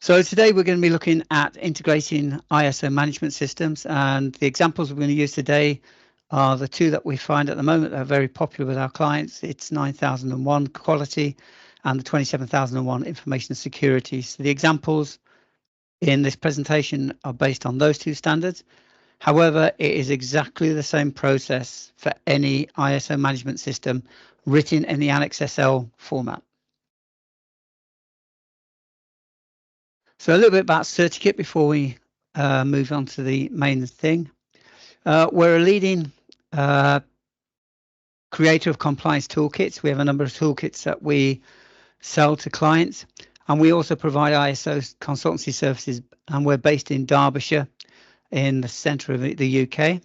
So today we're going to be looking at integrating ISO management systems, and the examples we're going to use today are the two that we find at the moment that are very popular with our clients. It's 9001 quality and the 27001 information security. So the examples in this presentation are based on those two standards. However, it is exactly the same process for any ISO management system written in the Annex SL format. So a little bit about CertiKit before we move on to the main thing. We're a leading creator of compliance toolkits. We have a number of toolkits that we sell to clients, and we also provide ISO consultancy services, and we're based in Derbyshire in the centre of the UK.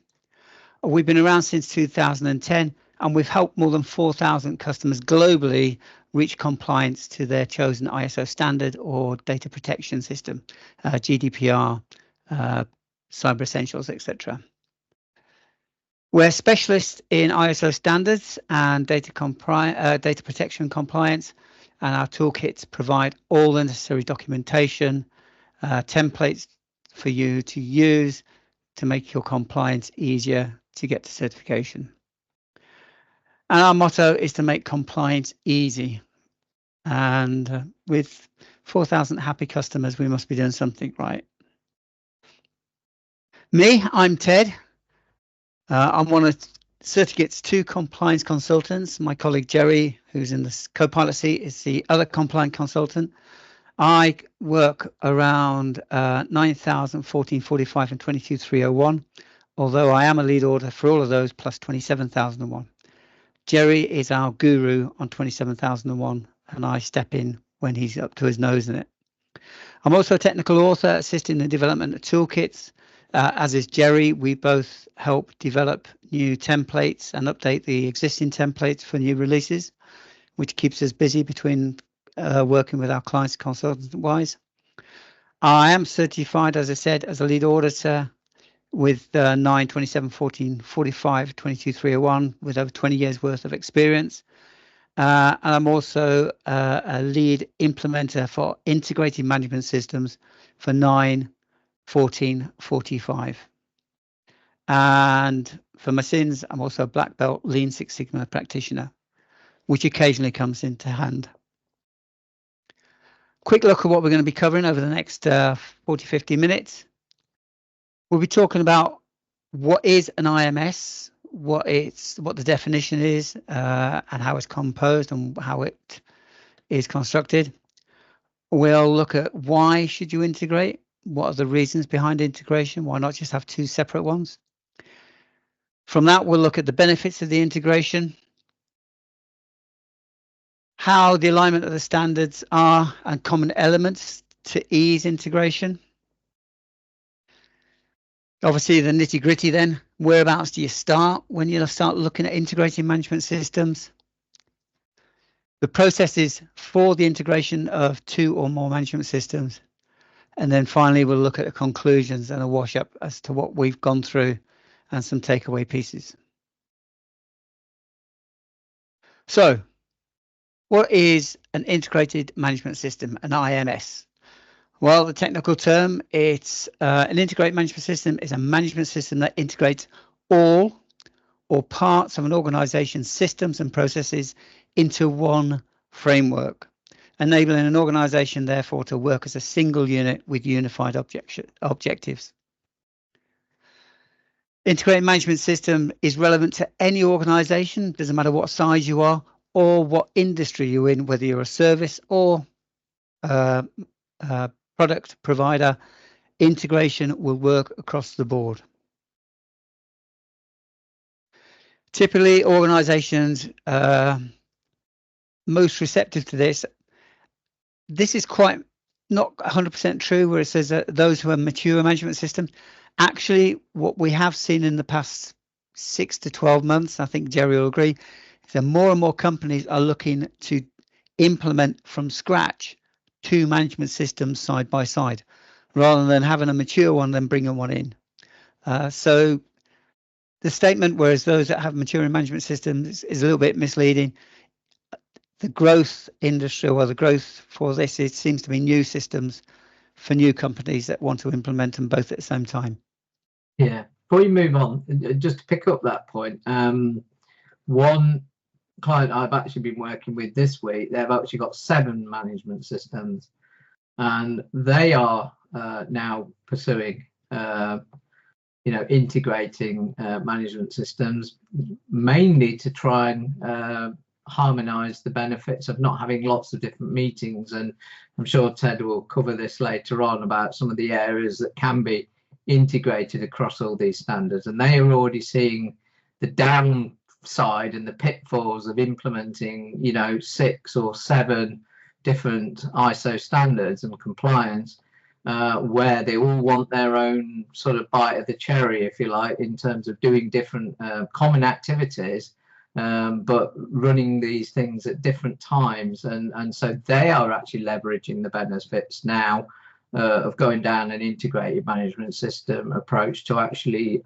We've been around since 2010, and we've helped more than 4,000 customers globally reach compliance to their chosen ISO standard or data protection system, GDPR, Cyber Essentials, etc. We're specialists in ISO standards and data protection compliance, and our toolkits provide all the necessary documentation, templates for you to use to make your compliance easier to get to certification. And our motto is to make compliance easy. And with 4,000 happy customers, we must be doing something right. I'm Ted. I'm one of CertiKit's two compliance consultants. My colleague Jerry, who's in the co-pilot seat, is the other compliance consultant. I work around 9000, 1445 and 22301, although I am a lead auditor for all of those plus 27001. Jerry is our guru on 27001, and I step in when he's up to his nose in it. I'm also a technical author assisting the development of toolkits. As is Jerry, we both help develop new templates and update the existing templates for new releases, which keeps us busy between working with our clients consultant-wise. I am certified, as I said, as a lead auditor with 9, 27, 14, 45, 22301 with over 20 years worth of experience. And I'm also a lead implementer for integrated management systems for 9, 14, 45. And for my sins, I'm also a black belt Lean Six Sigma practitioner, which occasionally comes into hand. Quick look at what we're going to be covering over the next 40-50 minutes. We'll be talking about what is an IMS, what the definition is, and how it's composed and how it is constructed. We'll look at why should you integrate, what are the reasons behind integration, why not just have two separate ones. From that, we'll look at the benefits of the integration, how the alignment of the standards are and common elements to ease integration. Obviously, the nitty-gritty then, whereabouts do you start when you start looking at integrating management systems? The processes for the integration of two or more management systems. And then finally, we'll look at the conclusions and a wash-up as to what we've gone through and some takeaway pieces. So, what is an integrated management system, an IMS? Well, the technical term, it's an integrated management system is a management system that integrates all or parts of an organization's systems and processes into one framework, enabling an organization, therefore, to work as a single unit with unified objectives. Integrated management system is relevant to any organization, doesn't matter what size you are or what industry you're in, whether you're a service or product provider. Integration will work across the board. Typically, organizations most receptive to this. This is quite not 100% true where it says that those who are mature management systems. Actually, what we have seen in the past 6 to 12 months, I think Jerry will agree, is that more and more companies are looking to implement from scratch two management systems side by side, rather than having a mature one then bringing one in. So the statement, whereas those that have mature management systems is a little bit misleading. The growth industry, or the growth for this, it seems to be new systems for new companies that want to implement them both at the same time. Yeah, before you move on, just to pick up that point, one client I've actually been working with this week, they've actually got 7 management systems, and they are now pursuing integrating management systems, mainly to try and harmonize the benefits of not having lots of different meetings. And I'm sure Ted will cover this later on about some of the areas that can be integrated across all these standards, and they are already seeing the downside and the pitfalls of implementing 6 or 7 different ISO standards and compliance, where they all want their own sort of bite of the cherry, if you like, in terms of doing different common activities, but running these things at different times. And so they are actually leveraging the benefits now of going down an integrated management system approach to actually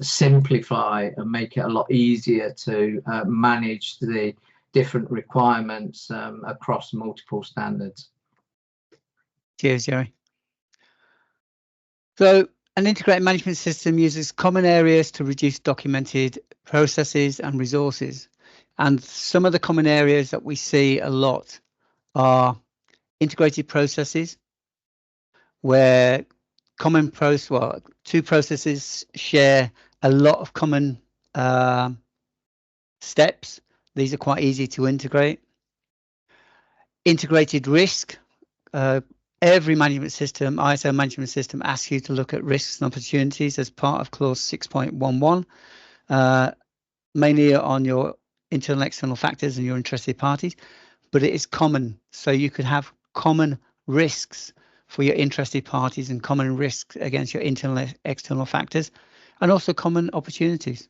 simplify and make it a lot easier to manage the different requirements across multiple standards. Cheers, Jerry. So an integrated management system uses common areas to reduce documented processes and resources. And some of the common areas that we see a lot are integrated processes, where two processes share a lot of common steps. These are quite easy to integrate. Integrated risk. Every management system, ISO management system, asks you to look at risks and opportunities as part of clause 6.11, mainly on your internal and external factors and your interested parties, but it is common. So you could have common risks for your interested parties and common risks against your internal and external factors, and also common opportunities.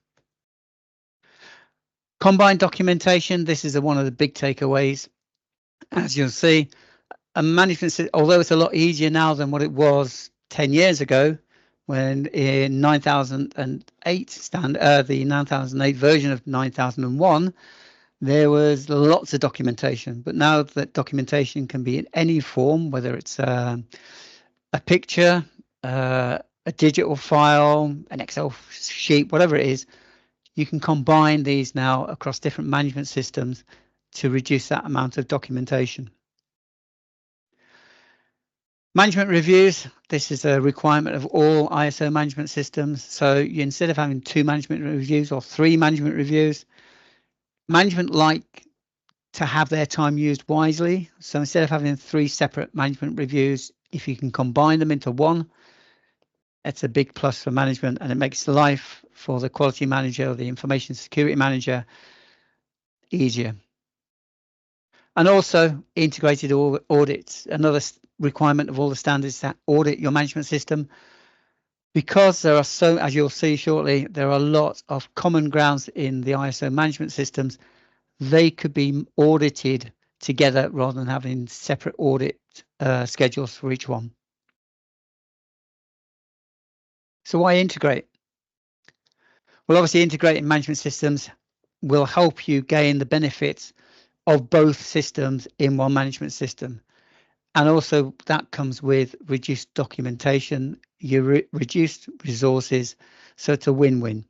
Combined documentation. This is one of the big takeaways. As you'll see, a management system, although it's a lot easier now than what it was 10 years ago, when in 9008 the 9008 version of 9001, there was lots of documentation. But now that documentation can be in any form, whether it's a picture, a digital file, an Excel sheet, whatever it is, you can combine these now across different management systems to reduce that amount of documentation. Management reviews. This is a requirement of all ISO management systems. So instead of having 2 management reviews or 3 management reviews, management like to have their time used wisely. So instead of having 3 separate management reviews, if you can combine them into one, it's a big plus for management, and it makes life for the quality manager or the information security manager easier. And also integrated audits, another requirement of all the standards that audit your management system, because there are as you'll see shortly, there are lots of common grounds in the ISO management systems. They could be audited together rather than having separate audit schedules for each one. So why integrate? Well, obviously integrating management systems will help you gain the benefits of both systems in one management system. And also that comes with reduced documentation, reduced resources, so it's a win-win.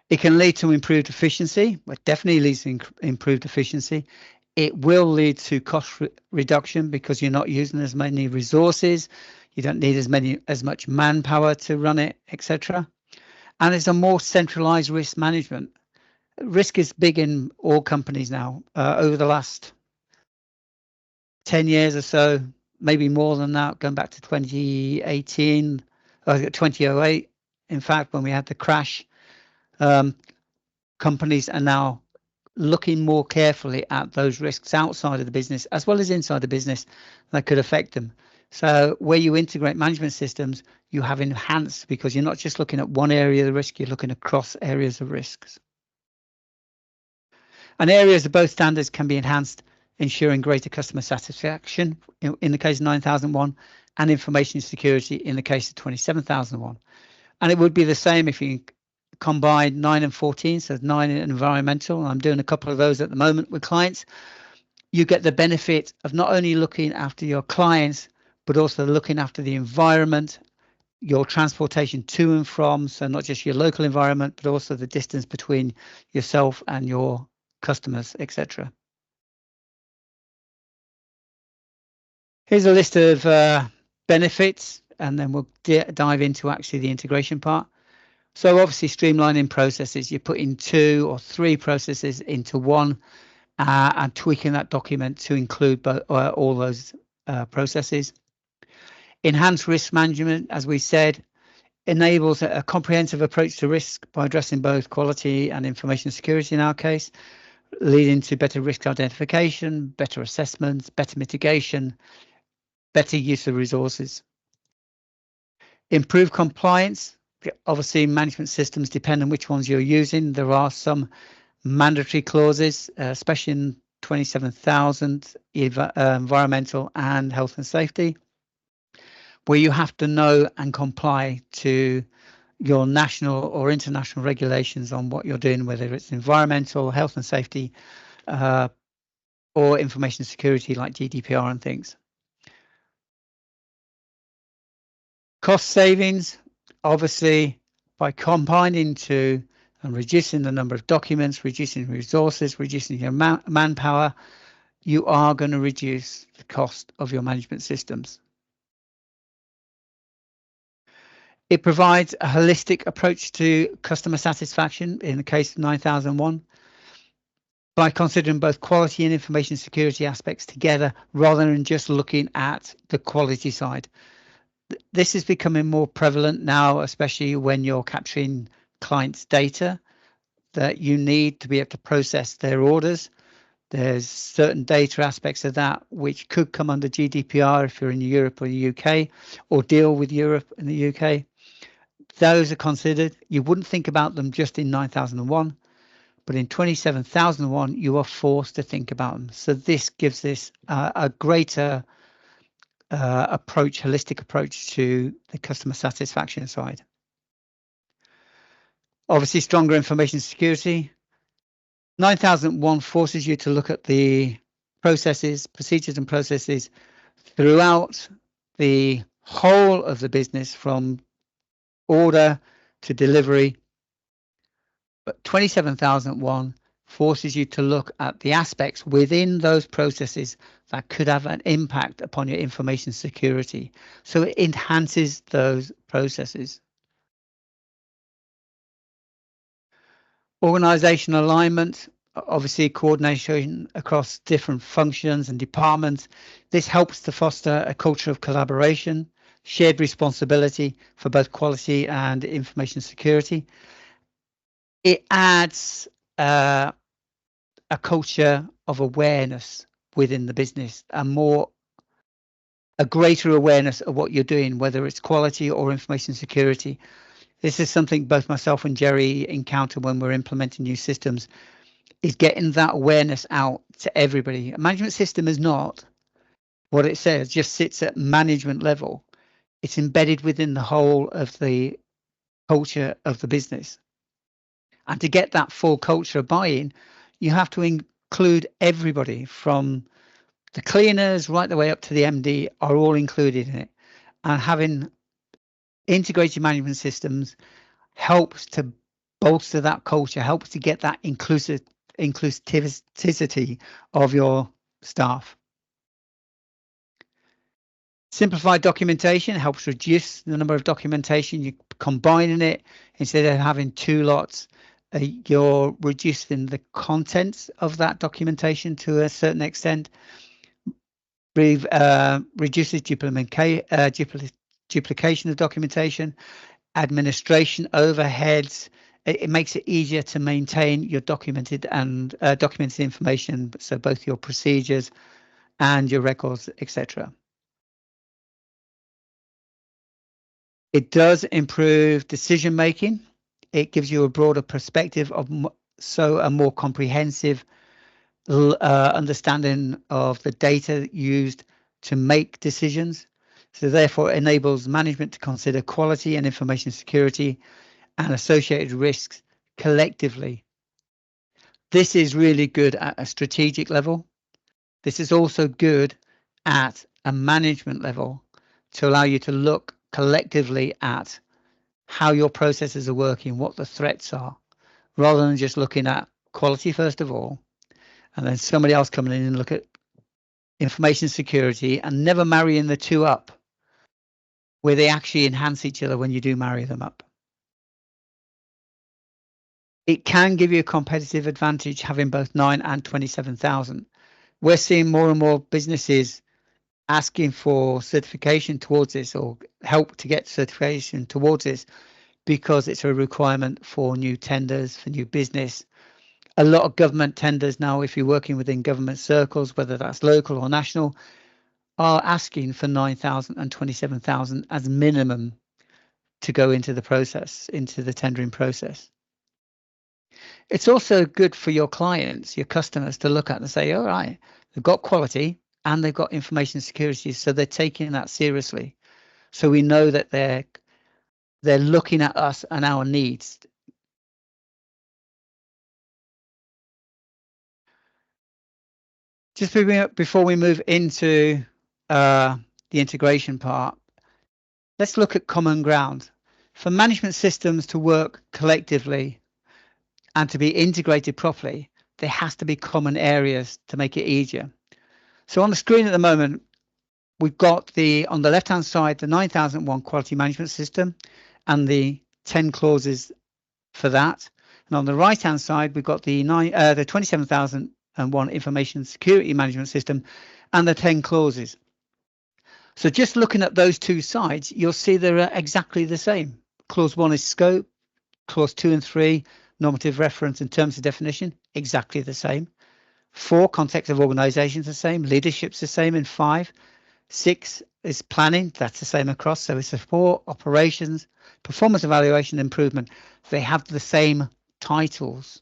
It can lead to improved efficiency, it definitely leads to improved efficiency. It will lead to cost reduction because you're not using as many resources, you don't need as much manpower to run it, etc. And it's a more centralized risk management. Risk is big in all companies now. Over the last 10 years or so, maybe more than that, going back to 2018, 2008, in fact, when we had the crash, companies are now looking more carefully at those risks outside of the business as well as inside the business that could affect them. So where you integrate management systems, you have enhanced, because you're not just looking at one area of the risk, you're looking across areas of risks. And areas of both standards can be enhanced, ensuring greater customer satisfaction in the case of 9001 and information security in the case of 27001. And it would be the same if you combine 9 and 14, so 9 and environmental. I'm doing a couple of those at the moment with clients. you get the benefit of not only looking after your clients, but also looking after the environment, your transportation to and from, so not just your local environment, but also the distance between yourself and your customers, etc. Here's a list of benefits, and then we'll dive into actually the integration part. So obviously streamlining processes, you're putting 2 or 3 processes into one and tweaking that document to include all those processes. Enhanced risk management, as we said, enables a comprehensive approach to risk by addressing both quality and information security in our case, leading to better risk identification, better assessments, better mitigation, better use of resources. Improve compliance. Obviously, management systems depend on which ones you're using. There are some mandatory clauses, especially in 27,000 environmental and health and safety, where you have to know and comply to your national or international regulations on what you're doing, whether it's environmental, health and safety, or information security like GDPR and things. Cost savings, obviously, by combining to and reducing the number of documents, reducing resources, reducing your manpower, you are going to reduce the cost of your management systems. It provides a holistic approach to customer satisfaction in the case of 9001 by considering both quality and information security aspects together rather than just looking at the quality side. This is becoming more prevalent now, especially when you're capturing clients' data that you need to be able to process their orders. There's certain data aspects of that which could come under GDPR if you're in Europe or the UK, or deal with Europe and the UK. Those are considered. You wouldn't think about them just in 9001, but in 27,001, you are forced to think about them. So this gives this a greater holistic approach to the customer satisfaction side. Obviously, stronger information security. 9001 forces you to look at the procedures and processes throughout the whole of the business from order to delivery. But 27,001 forces you to look at the aspects within those processes that could have an impact upon your information security. So it enhances those processes. Organizational alignment, obviously coordination across different functions and departments. This helps to foster a culture of collaboration, shared responsibility for both quality and information security. It adds a culture of awareness within the business, a greater awareness of what you're doing, whether it's quality or information security. This is something both myself and Jerry encounter when we're implementing new systems, is getting that awareness out to everybody. A management system is not what it says, just sits at management level. It's embedded within the whole of the culture of the business. And to get that full culture buy-in, you have to include everybody from the cleaners right the way up to the MD are all included in it. And having integrated management systems helps to bolster that culture, helps to get that inclusivity of your staff. Simplified documentation helps reduce the number of documentation. You're combining it instead of having 2 lots. You're reducing the contents of that documentation to a certain extent. Reduces duplication of documentation, administration overheads. It makes it easier to maintain your documented information, so both your procedures and your records, etc. It does improve decision making. It gives you a broader perspective of a more comprehensive understanding of the data used to make decisions. So therefore it enables management to consider quality and information security and associated risks collectively. This is really good at a strategic level. This is also good at a management level to allow you to look collectively at how your processes are working, what the threats are, rather than just looking at quality first of all, and then somebody else coming in and look at information security and never marrying the two up, where they actually enhance each other when you do marry them up. It can give you a competitive advantage having both 9 and 27,000. We're seeing more and more businesses asking for certification towards this, or help to get certification towards this, because it's a requirement for new tenders, for new business. A lot of government tenders now, if you're working within government circles, whether that's local or national, are asking for 9,000 and 27,000 as minimum to go into the process, into the tendering process. It's also good for your clients, your customers, to look at and say, all right, they've got quality and they've got information security, so they're taking that seriously. So we know that they're looking at us and our needs. Just before we move into the integration part, let's look at common ground. For management systems to work collectively and to be integrated properly, there has to be common areas to make it easier. So on the screen at the moment, we've got on the left-hand side, the 9001 quality management system and the 10 clauses for that. And on the right-hand side, we've got the 27,001 information security management system and the 10 clauses. So just looking at those two sides, you'll see they're exactly the same. Clause 1 is scope, clause 2 and 3, normative reference and terms of definition, exactly the same. 4, context of organizations, the same. Leadership's the same in 5. 6 is planning, that's the same across. So it's support, operations, performance evaluation, improvement. They have the same titles.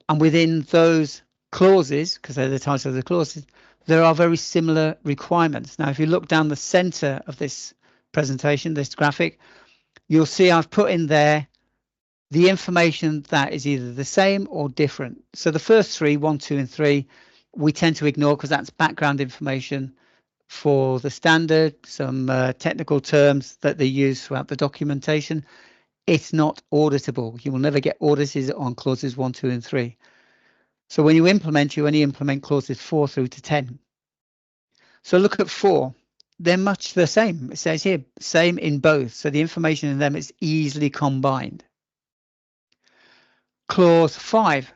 And within those clauses, because they're the titles of the clauses, there are very similar requirements. Now, if you look down the center of this presentation, this graphic, you'll see I've put in there the information that is either the same or different. So the first 3, 1, 2, and 3, we tend to ignore because that's background information for the standard, some technical terms that they use throughout the documentation. It's not auditable. You will never get audited on clauses 1, 2, and 3. So when you only implement clauses 4 through to 10. So look at 4. They're much the same. It says here, same in both. So the information in them is easily combined. Clause 5,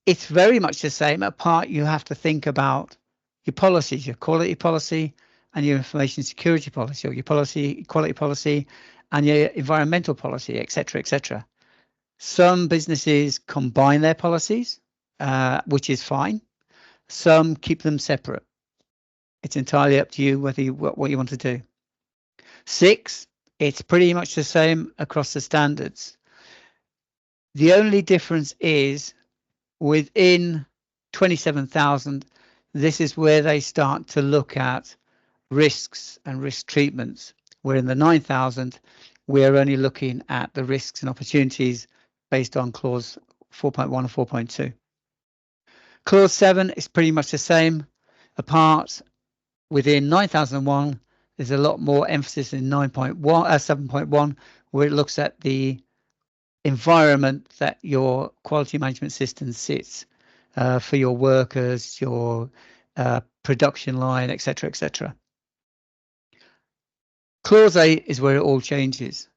it's very much the same. Apart, you have to think about your policies, your quality policy and your information security policy, or your quality policy and your environmental policy, etc., etc. Some businesses combine their policies, which is fine. Some keep them separate. It's entirely up to you whether what you want to do. 6, it's pretty much the same across the standards. The only difference is within 27,000, this is where they start to look at risks and risk treatments, where in the 9,000, we're only looking at the risks and opportunities based on clause 4.1 and 4.2. Clause 7 is pretty much the same. Apart, within 9001, there's a lot more emphasis in 7.1, where it looks at the environment that your quality management system sits for your workers, your production line, etc., etc. Clause 8 is where it all changes.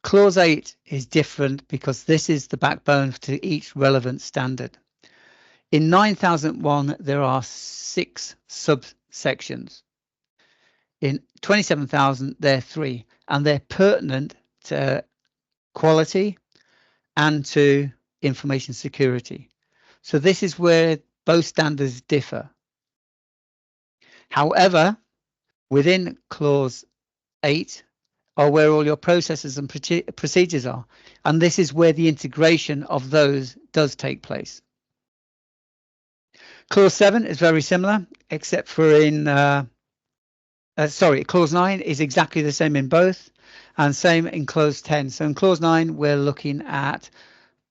Clause 8 is different because this is the backbone to each relevant standard. In 9001, there are 6 subsections. In 27,000, there are 3, and they're pertinent to quality and to information security. So this is where both standards differ. However, within clause 8 are where all your processes and procedures are. And this is where the integration of those does take place. Clause 7 is very similar, except for clause 9 is exactly the same in both, and same in clause 10. So in clause 9, we're looking at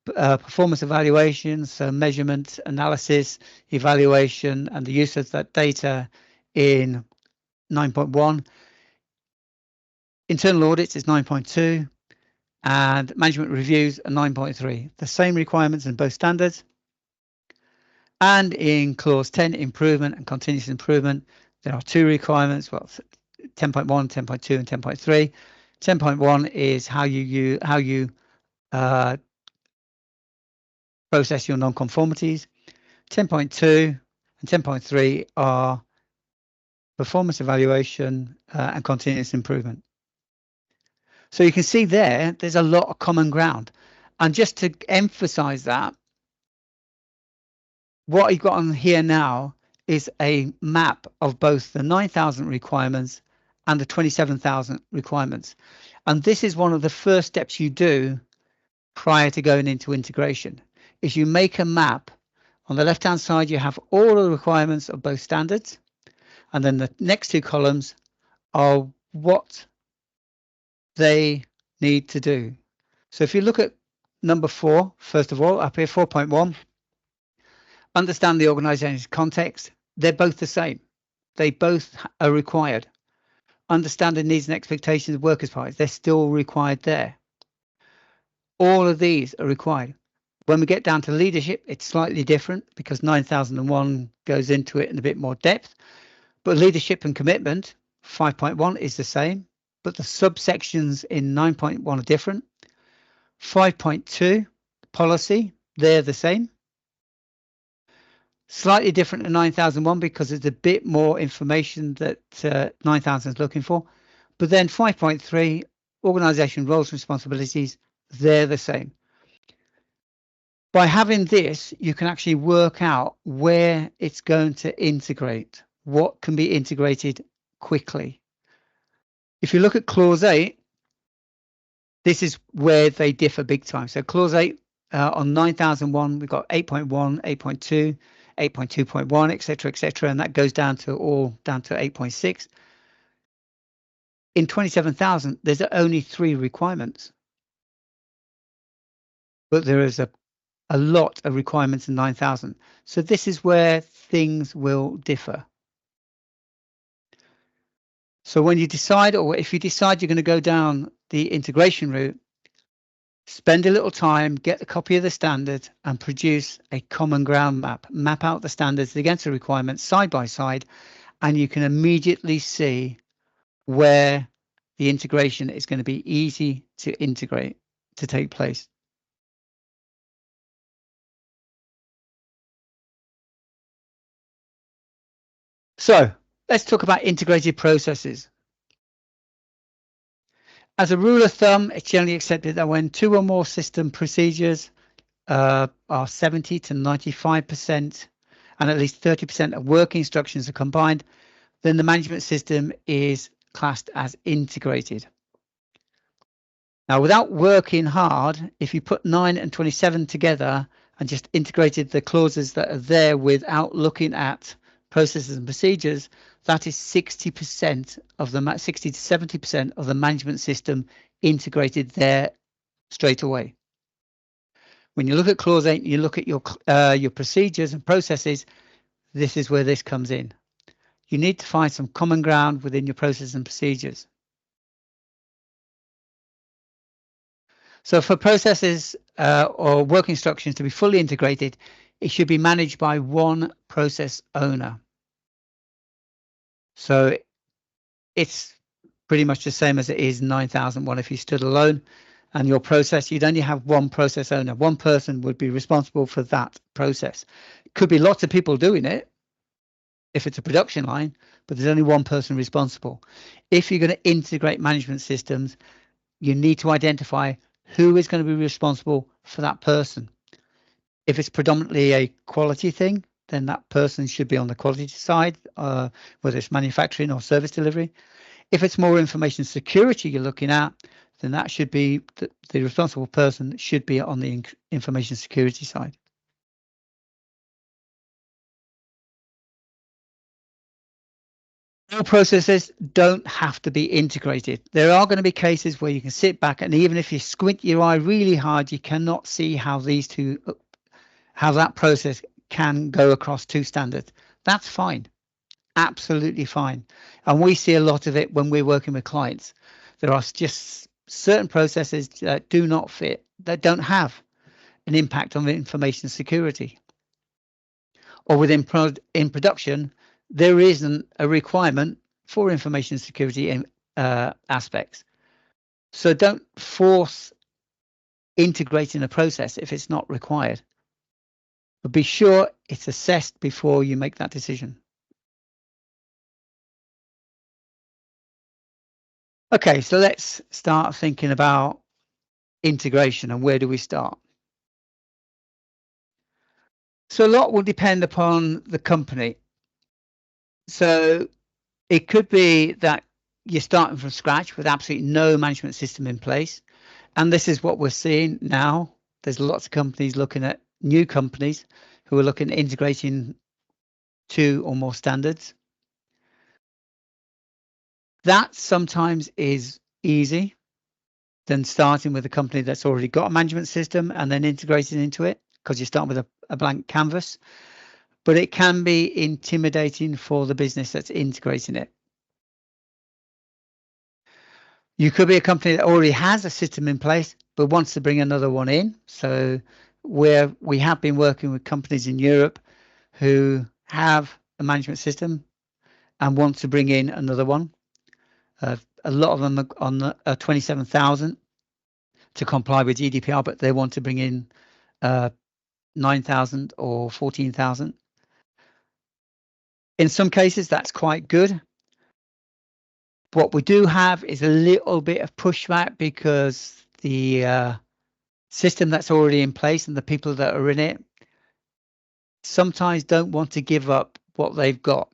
performance evaluation, so measurement, analysis, evaluation, and the use of that data in 9.1. Internal audits is 9.2, and management reviews are 9.3. The same requirements in both standards. And in clause 10, improvement and continuous improvement, there are two requirements, well, 10.1, 10.2, and 10.3. 10.1 is how you process your non-conformities. 10.2 and 10.3 are performance evaluation and continuous improvement. So you can see there's a lot of common ground. And just to emphasize that, what you've got on here now is a map of both the 9,000 requirements and the 27,000 requirements. And this is one of the first steps you do prior to going into integration, is you make a map. On the left-hand side, you have all the requirements of both standards. And then the next two columns are what they need to do. So if you look at number 4, first of all, up here, 4.1, understand the organization's context. They're both the same. They both are required. Understand the needs and expectations of workers' parties. They're still required there. All of these are required. When we get down to leadership, it's slightly different because 9001 goes into it in a bit more depth. But leadership and commitment, 5.1 is the same, but the subsections in 9.1 are different. 5.2, policy, they're the same. Slightly different to 9001 because there's a bit more information that 9000 is looking for. But then 5.3, organisation roles and responsibilities, they're the same. By having this, you can actually work out where it's going to integrate, what can be integrated quickly. If you look at clause 8, this is where they differ big time. So clause 8 on 9001, we've got 8.1, 8.2, 8.2.1, etc., and that goes down to 8.6. In 27,000, there's only 3 requirements, but there is a lot of requirements in 9,000. So this is where things will differ. So when you decide, or if you decide you're going to go down the integration route, spend a little time, get a copy of the standard and produce a common ground map. Map out the standards against the requirements side by side, and you can immediately see where the integration is going to be easy to integrate, to take place. So let's talk about integrated processes. As a rule of thumb, it's generally accepted that when 2 or more system procedures are 70 to 95% and at least 30% of work instructions are combined, then the management system is classed as integrated. Now, without working hard, if you put 9 and 27 together and just integrated the clauses that are there without looking at processes and procedures, that is 60% of the 60 to 70% of the management system integrated there straight away. When you look at clause 8, you look at your procedures and processes, this is where this comes in. You need to find some common ground within your processes and procedures. So for processes or work instructions to be fully integrated, it should be managed by one process owner. So it's pretty much the same as it is 9001 if you stood alone, and your process, you'd only have one process owner. One person would be responsible for that process. It could be lots of people doing it if it's a production line, but there's only one person responsible. If you're going to integrate management systems, you need to identify who is going to be responsible for that person. If it's predominantly a quality thing, then that person should be on the quality side, whether it's manufacturing or service delivery. If it's more information security you're looking at, then that should be the responsible person should be on the information security side. All processes don't have to be integrated. There are going to be cases where you can sit back, and even if you squint your eye really hard, you cannot see how that process can go across two standards. That's fine, absolutely fine. And we see a lot of it when we're working with clients. There are just certain processes that do not fit, that don't have an impact on the information security. Or within in production, there isn't a requirement for information security aspects. So don't force integrating a process if it's not required. But be sure it's assessed before you make that decision. Okay, so let's start thinking about integration and where do we start? So a lot will depend upon the company. So it could be that you're starting from scratch with absolutely no management system in place. And this is what we're seeing now. There's lots of companies looking at new companies who are looking at integrating 2 or more standards. That sometimes is easy than starting with a company that's already got a management system and then integrating into it, because you start with a blank canvas. But it can be intimidating for the business that's integrating it. You could be a company that already has a system in place, but wants to bring another one in. So where we have been working with companies in Europe who have a management system and want to bring in another one. A lot of them are on 27,000 to comply with GDPR, but they want to bring in 9,000 or 14,000. In some cases, that's quite good. What we do have is a little bit of pushback because the system that's already in place and the people that are in it sometimes don't want to give up what they've got.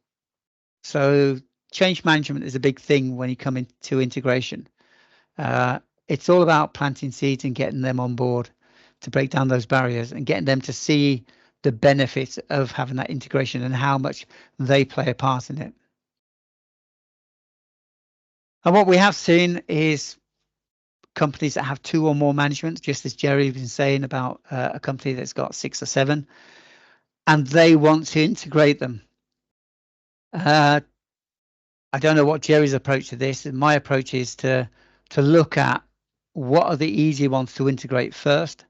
So change management is a big thing when you come into integration. It's all about planting seeds and getting them on board to break down those barriers and getting them to see the benefits of having that integration and how much they play a part in it. And what we have seen is companies that have 2 or more managements, just as Jerry was saying about a company that's got 6 or 7, and they want to integrate them. I don't know what Jerry's approach to this, and my approach is to look at what are the easy ones to integrate first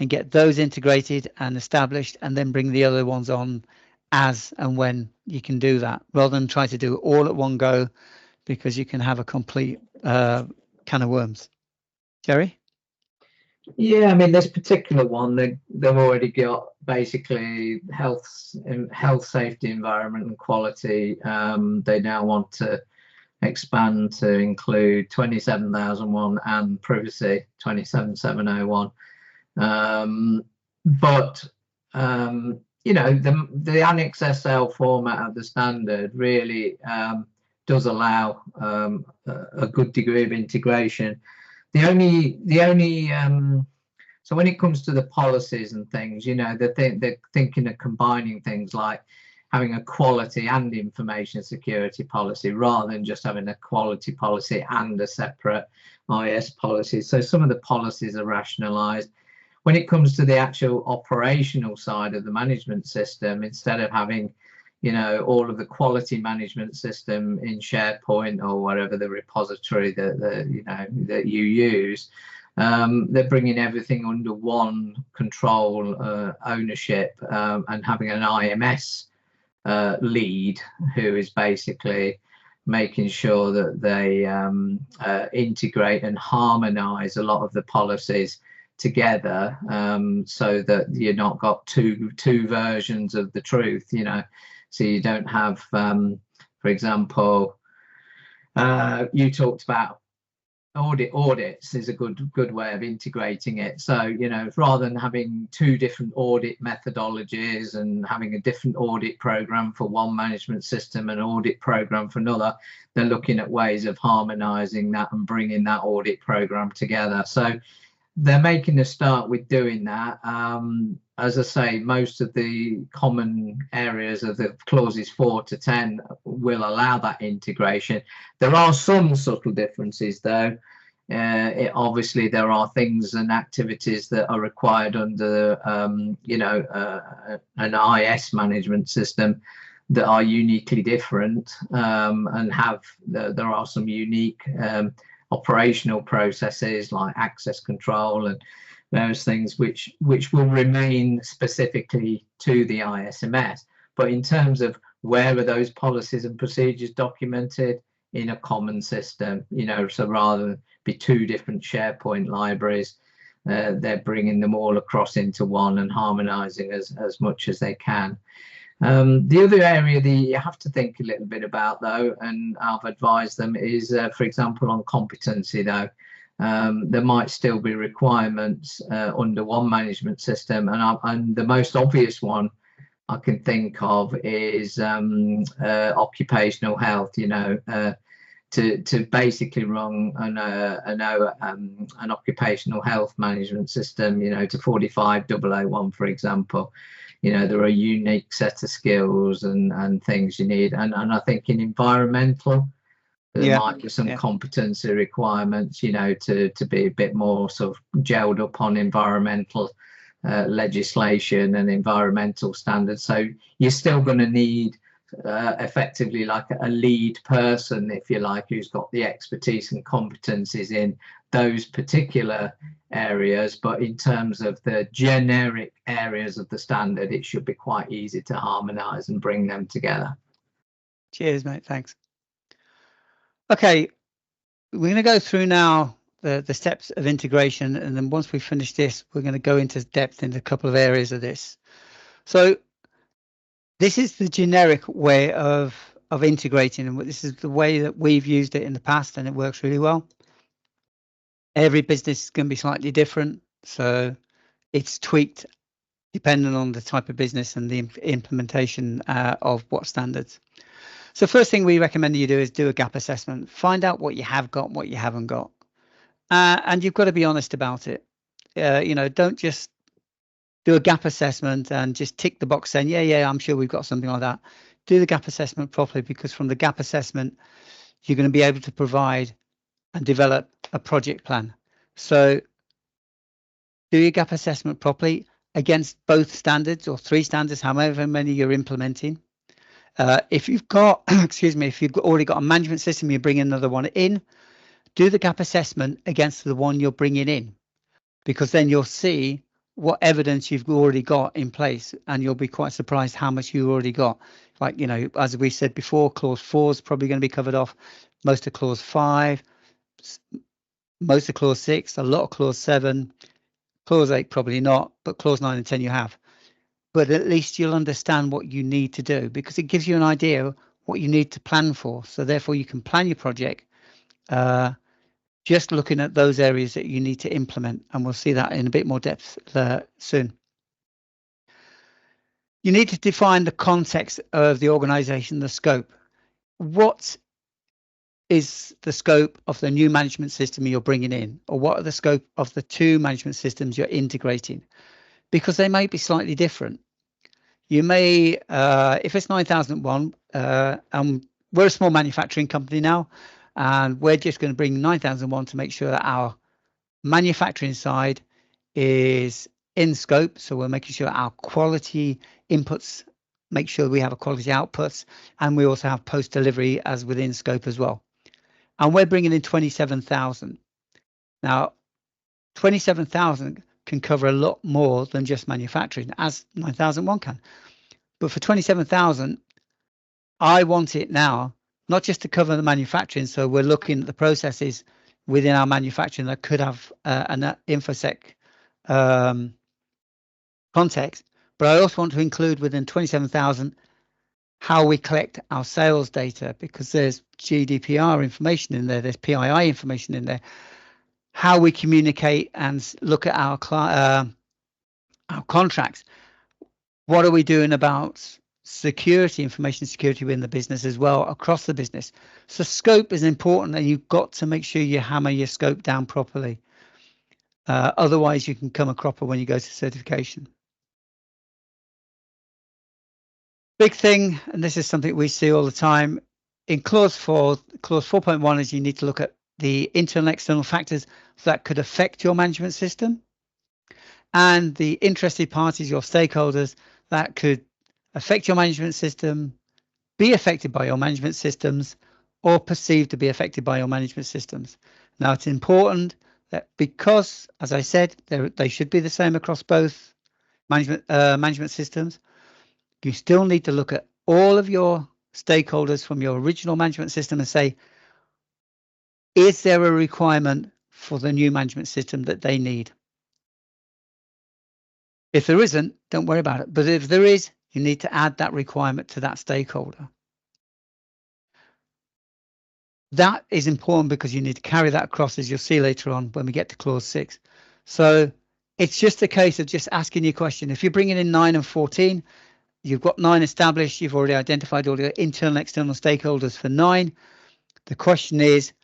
and get those integrated and established, and then bring the other ones on as and when you can do that, rather than try to do it all at one go, because you can have a complete can of worms. Jerry? Yeah, I mean, this particular one, they've already got basically health, safety, environment, and quality. They now want to expand to include 27001 and privacy 27701. But you know, the Annex SL format of the standard really does allow a good degree of integration. The only so when it comes to the policies and things, you know, they're thinking of combining things like having a quality and information security policy rather than just having a quality policy and a separate IS policy. So some of the policies are rationalized. When it comes to the actual operational side of the management system, instead of having, you know, all of the quality management system in SharePoint or whatever the repository that you use, they're bringing everything under one control ownership and having an IMS lead who is basically making sure that they integrate and harmonize a lot of the policies together, so that you're not got two versions of the truth, you know. So you don't have, for example, you talked about audits is a good way of integrating it. So, you know, rather than having 2 different audit methodologies and having a different audit program for one management system and audit program for another, they're looking at ways of harmonizing that and bringing that audit program together. So they're making a start with doing that. as I say, most of the common areas of the clauses 4 to 10 will allow that integration. There are some subtle differences, though. Obviously, there are things and activities that are required under, an IS management system that are uniquely different, and there are some unique operational processes like access control and those things which will remain specifically to the ISMS. But in terms of where are those policies and procedures documented in a common system, so rather than be two different SharePoint libraries, they're bringing them all across into one and harmonizing as much as they can. The other area that you have to think a little bit about, though, and I've advised them, is, for example, on competency, though. There might still be requirements under one management system, and the most obvious one I can think of is occupational health. To basically run an occupational health management system, to 45001, for example. There are a unique set of skills and things you need, and I think in environmental, there might be some competency requirements, to be a bit more sort of gelled up on environmental legislation and environmental standards. So you're still going to need effectively like a lead person, if you like, who's got the expertise and competencies in those particular areas. But in terms of the generic areas of the standard, it should be quite easy to harmonize and bring them together. Cheers, mate. Thanks. Okay, we're going to go through now the steps of integration, and then once we finish this, we're going to go into depth into a couple of areas of this. So this is the generic way of integrating, and this is the way that we've used it in the past, and it works really well. Every business is going to be slightly different, so it's tweaked depending on the type of business and the implementation of what standards. So first thing we recommend you do is do a gap assessment. Find out what you have got and what you haven't got. And you've got to be honest about it. Don't just do a gap assessment and just tick the box saying, yeah, I'm sure we've got something like that. Do the gap assessment properly, because from the gap assessment, you're going to be able to provide and develop a project plan. So do your gap assessment properly against both standards or 3 standards, however many you're implementing. If you've got, if you've already got a management system, you bring another one in, do the gap assessment against the one you're bringing in, because then you'll see what evidence you've already got in place, and you'll be quite surprised how much you already got. Like, as we said before, clause 4 is probably going to be covered off, most of clause 5, most of clause 6, a lot of clause 7, clause 8 probably not, but clause 9 and 10 you have. But at least you'll understand what you need to do, because it gives you an idea what you need to plan for. So therefore you can plan your project just looking at those areas that you need to implement, and we'll see that in a bit more depth soon. You need to define the context of the organization, the scope. What is the scope of the new management system you're bringing in, or what are the scope of the 2 management systems you're integrating? Because they may be slightly different. You may, if it's 9001, and we're a small manufacturing company now, and we're just going to bring 9001 to make sure that our manufacturing side is in scope. So we're making sure our quality inputs, make sure we have a quality outputs, and we also have post-delivery as within scope as well. And we're bringing in 27,000. Now, 27,000 can cover a lot more than just manufacturing, as 9001 can. But for 27,000, I want it now, not just to cover the manufacturing. So we're looking at the processes within our manufacturing that could have an InfoSec context, but I also want to include within 27,000 how we collect our sales data, because there's GDPR information in there, there's PII information in there, how we communicate and look at our contracts. What are we doing about security, information security within the business as well, across the business? So scope is important, and you've got to make sure you hammer your scope down properly. Otherwise, you can come a cropper when you go to certification. big thing, and this is something we see all the time, in clause 4.1 is you need to look at the internal and external factors that could affect your management system, and the interested parties, your stakeholders, that could affect your management system, be affected by your management systems, or perceived to be affected by your management systems. Now, it's important that because, as I said, they should be the same across both management systems, you still need to look at all of your stakeholders from your original management system and say, is there a requirement for the new management system that they need? If there isn't, don't worry about it. But if there is, you need to add that requirement to that stakeholder. That is important because you need to carry that across, as you'll see later on when we get to clause 6. So it's just a case of just asking your question. If you're bringing in 9 and 14, you've got 9 established, you've already identified all your internal and external stakeholders for 9. The question is,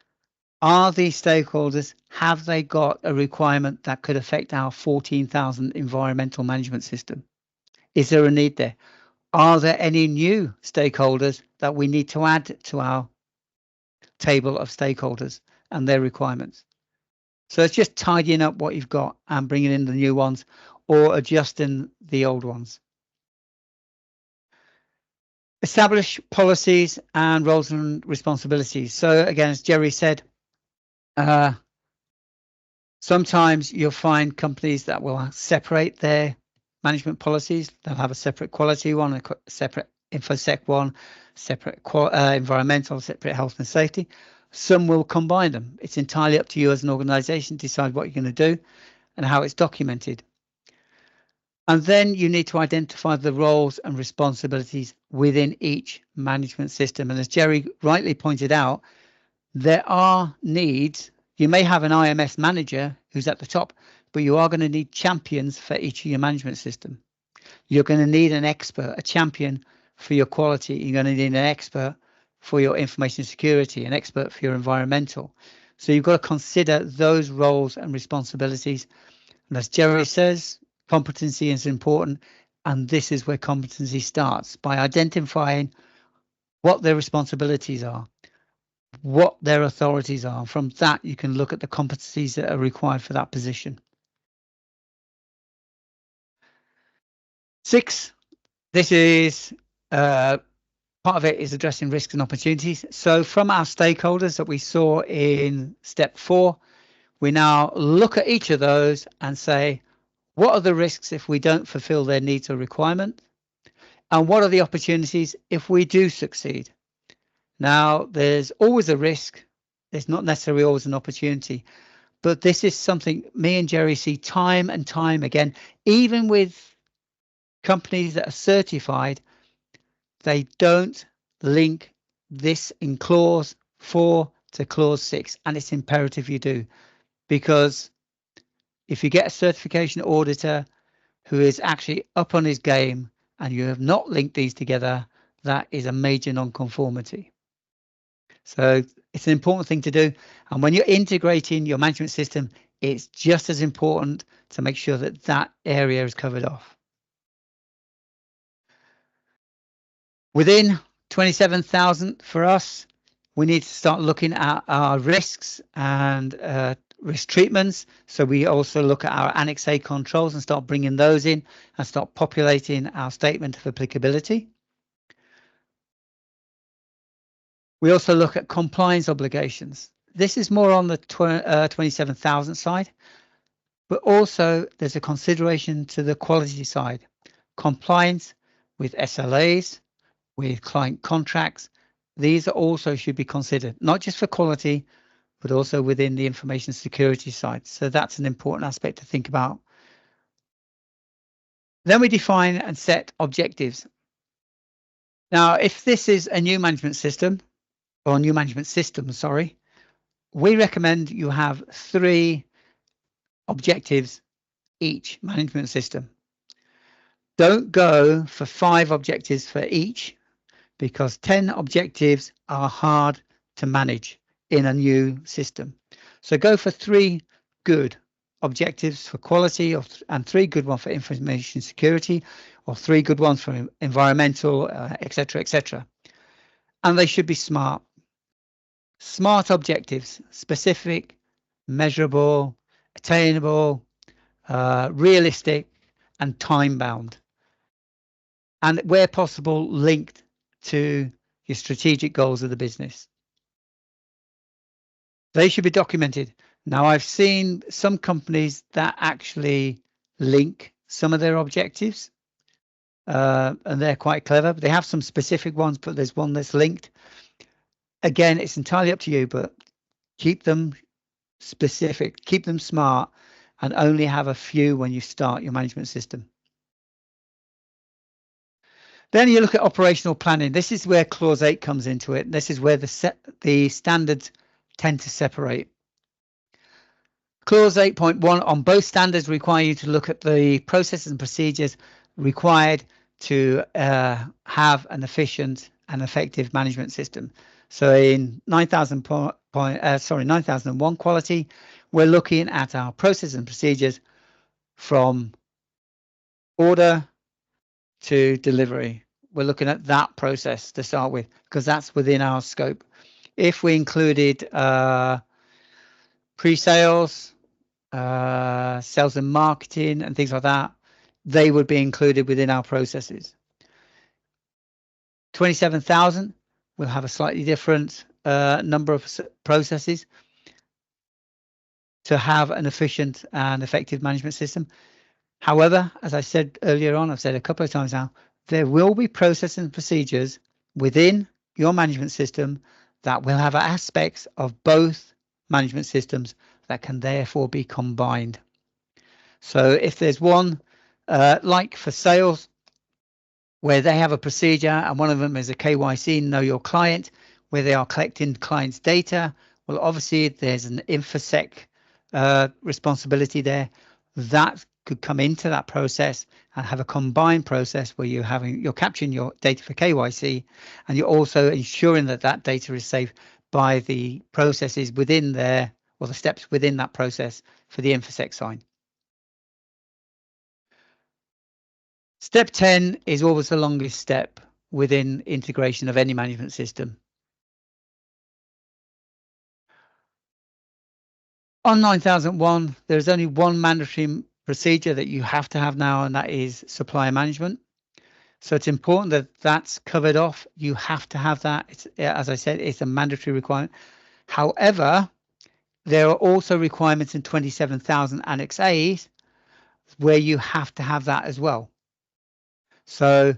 are these stakeholders, have they got a requirement that could affect our 14,000 environmental management system? Is there a need there? Are there any new stakeholders that we need to add to our table of stakeholders and their requirements? So it's just tidying up what you've got and bringing in the new ones or adjusting the old ones. Establish policies and roles and responsibilities. So again, as Jerry said, sometimes you'll find companies that will separate their management policies. They'll have a separate quality one, a separate InfoSec one, separate environmental, separate health and safety. Some will combine them. It's entirely up to you as an organization to decide what you're going to do and how it's documented. And then you need to identify the roles and responsibilities within each management system. And as Jerry rightly pointed out, there are needs. You may have an IMS manager who's at the top, but you are going to need champions for each of your management system. You're going to need an expert, a champion for your quality. You're going to need an expert for your information security, an expert for your environmental. So you've got to consider those roles and responsibilities. And as Jerry says, competency is important. And this is where competency starts, by identifying what their responsibilities are, what their authorities are. From that, you can look at the competencies that are required for that position. 6, this is part of it is addressing risks and opportunities. So from our stakeholders that we saw in step 4, we now look at each of those and say, what are the risks if we don't fulfill their needs or requirements? And what are the opportunities if we do succeed? Now, there's always a risk. There's not necessarily always an opportunity. But this is something me and Jerry see time and time again, even with companies that are certified. They don't link this in clause 4 to clause 6, and it's imperative you do, because if you get a certification auditor who is actually up on his game and you have not linked these together, that is a major non-conformity. So it's an important thing to do, and when you're integrating your management system, it's just as important to make sure that that area is covered off. Within 27,000 for us, we need to start looking at our risks and risk treatments. So we also look at our Annex A controls and start bringing those in and start populating our statement of applicability. We also look at compliance obligations. This is more on the 27,000 side, but also there's a consideration to the quality side. Compliance with SLAs, with client contracts, these also should be considered, not just for quality, but also within the information security side. So that's an important aspect to think about. Then we define and set objectives. Now, if this is a new management system, or new management system, sorry, we recommend you have 3 objectives each management system. Don't go for 5 objectives for each, because 10 objectives are hard to manage in a new system. So go for 3 good objectives for quality and 3 good ones for information security, or 3 good ones for environmental, etc., etc. And they should be smart. Smart objectives, specific, measurable, attainable, realistic, and time-bound. And where possible, linked to your strategic goals of the business. They should be documented. Now, I've seen some companies that actually link some of their objectives, and they're quite clever. They have some specific ones, but there's one that's linked. Again, it's entirely up to you, but keep them specific, keep them smart, and only have a few when you start your management system. Then you look at operational planning. This is where clause 8 comes into it. This is where the standards tend to separate. Clause 8.1 on both standards require you to look at the processes and procedures required to have an efficient and effective management system. So in 9001 quality, we're looking at our processes and procedures from order to delivery. We're looking at that process to start with, because that's within our scope. If we included pre-sales, sales and marketing and things like that, they would be included within our processes. 27,000 will have a slightly different number of processes to have an efficient and effective management system. However, as I said earlier on, I've said a couple of times now, there will be processes and procedures within your management system that will have aspects of both management systems that can therefore be combined. So if there's one, like for sales, where they have a procedure and one of them is a KYC, know your client, where they are collecting clients' data, well, obviously there's an InfoSec responsibility there. That could come into that process and have a combined process where you're capturing your data for KYC, and you're also ensuring that that data is safe by the processes within there, or the steps within that process for the InfoSec sign. Step 10 is always the longest step within integration of any management system. On 9001, there's only one mandatory procedure that you have to have now, and that is supplier management. So it's important that that's covered off. You have to have that. It's, as I said, it's a mandatory requirement. However, there are also requirements in 27,000 Annex A where you have to have that as well. So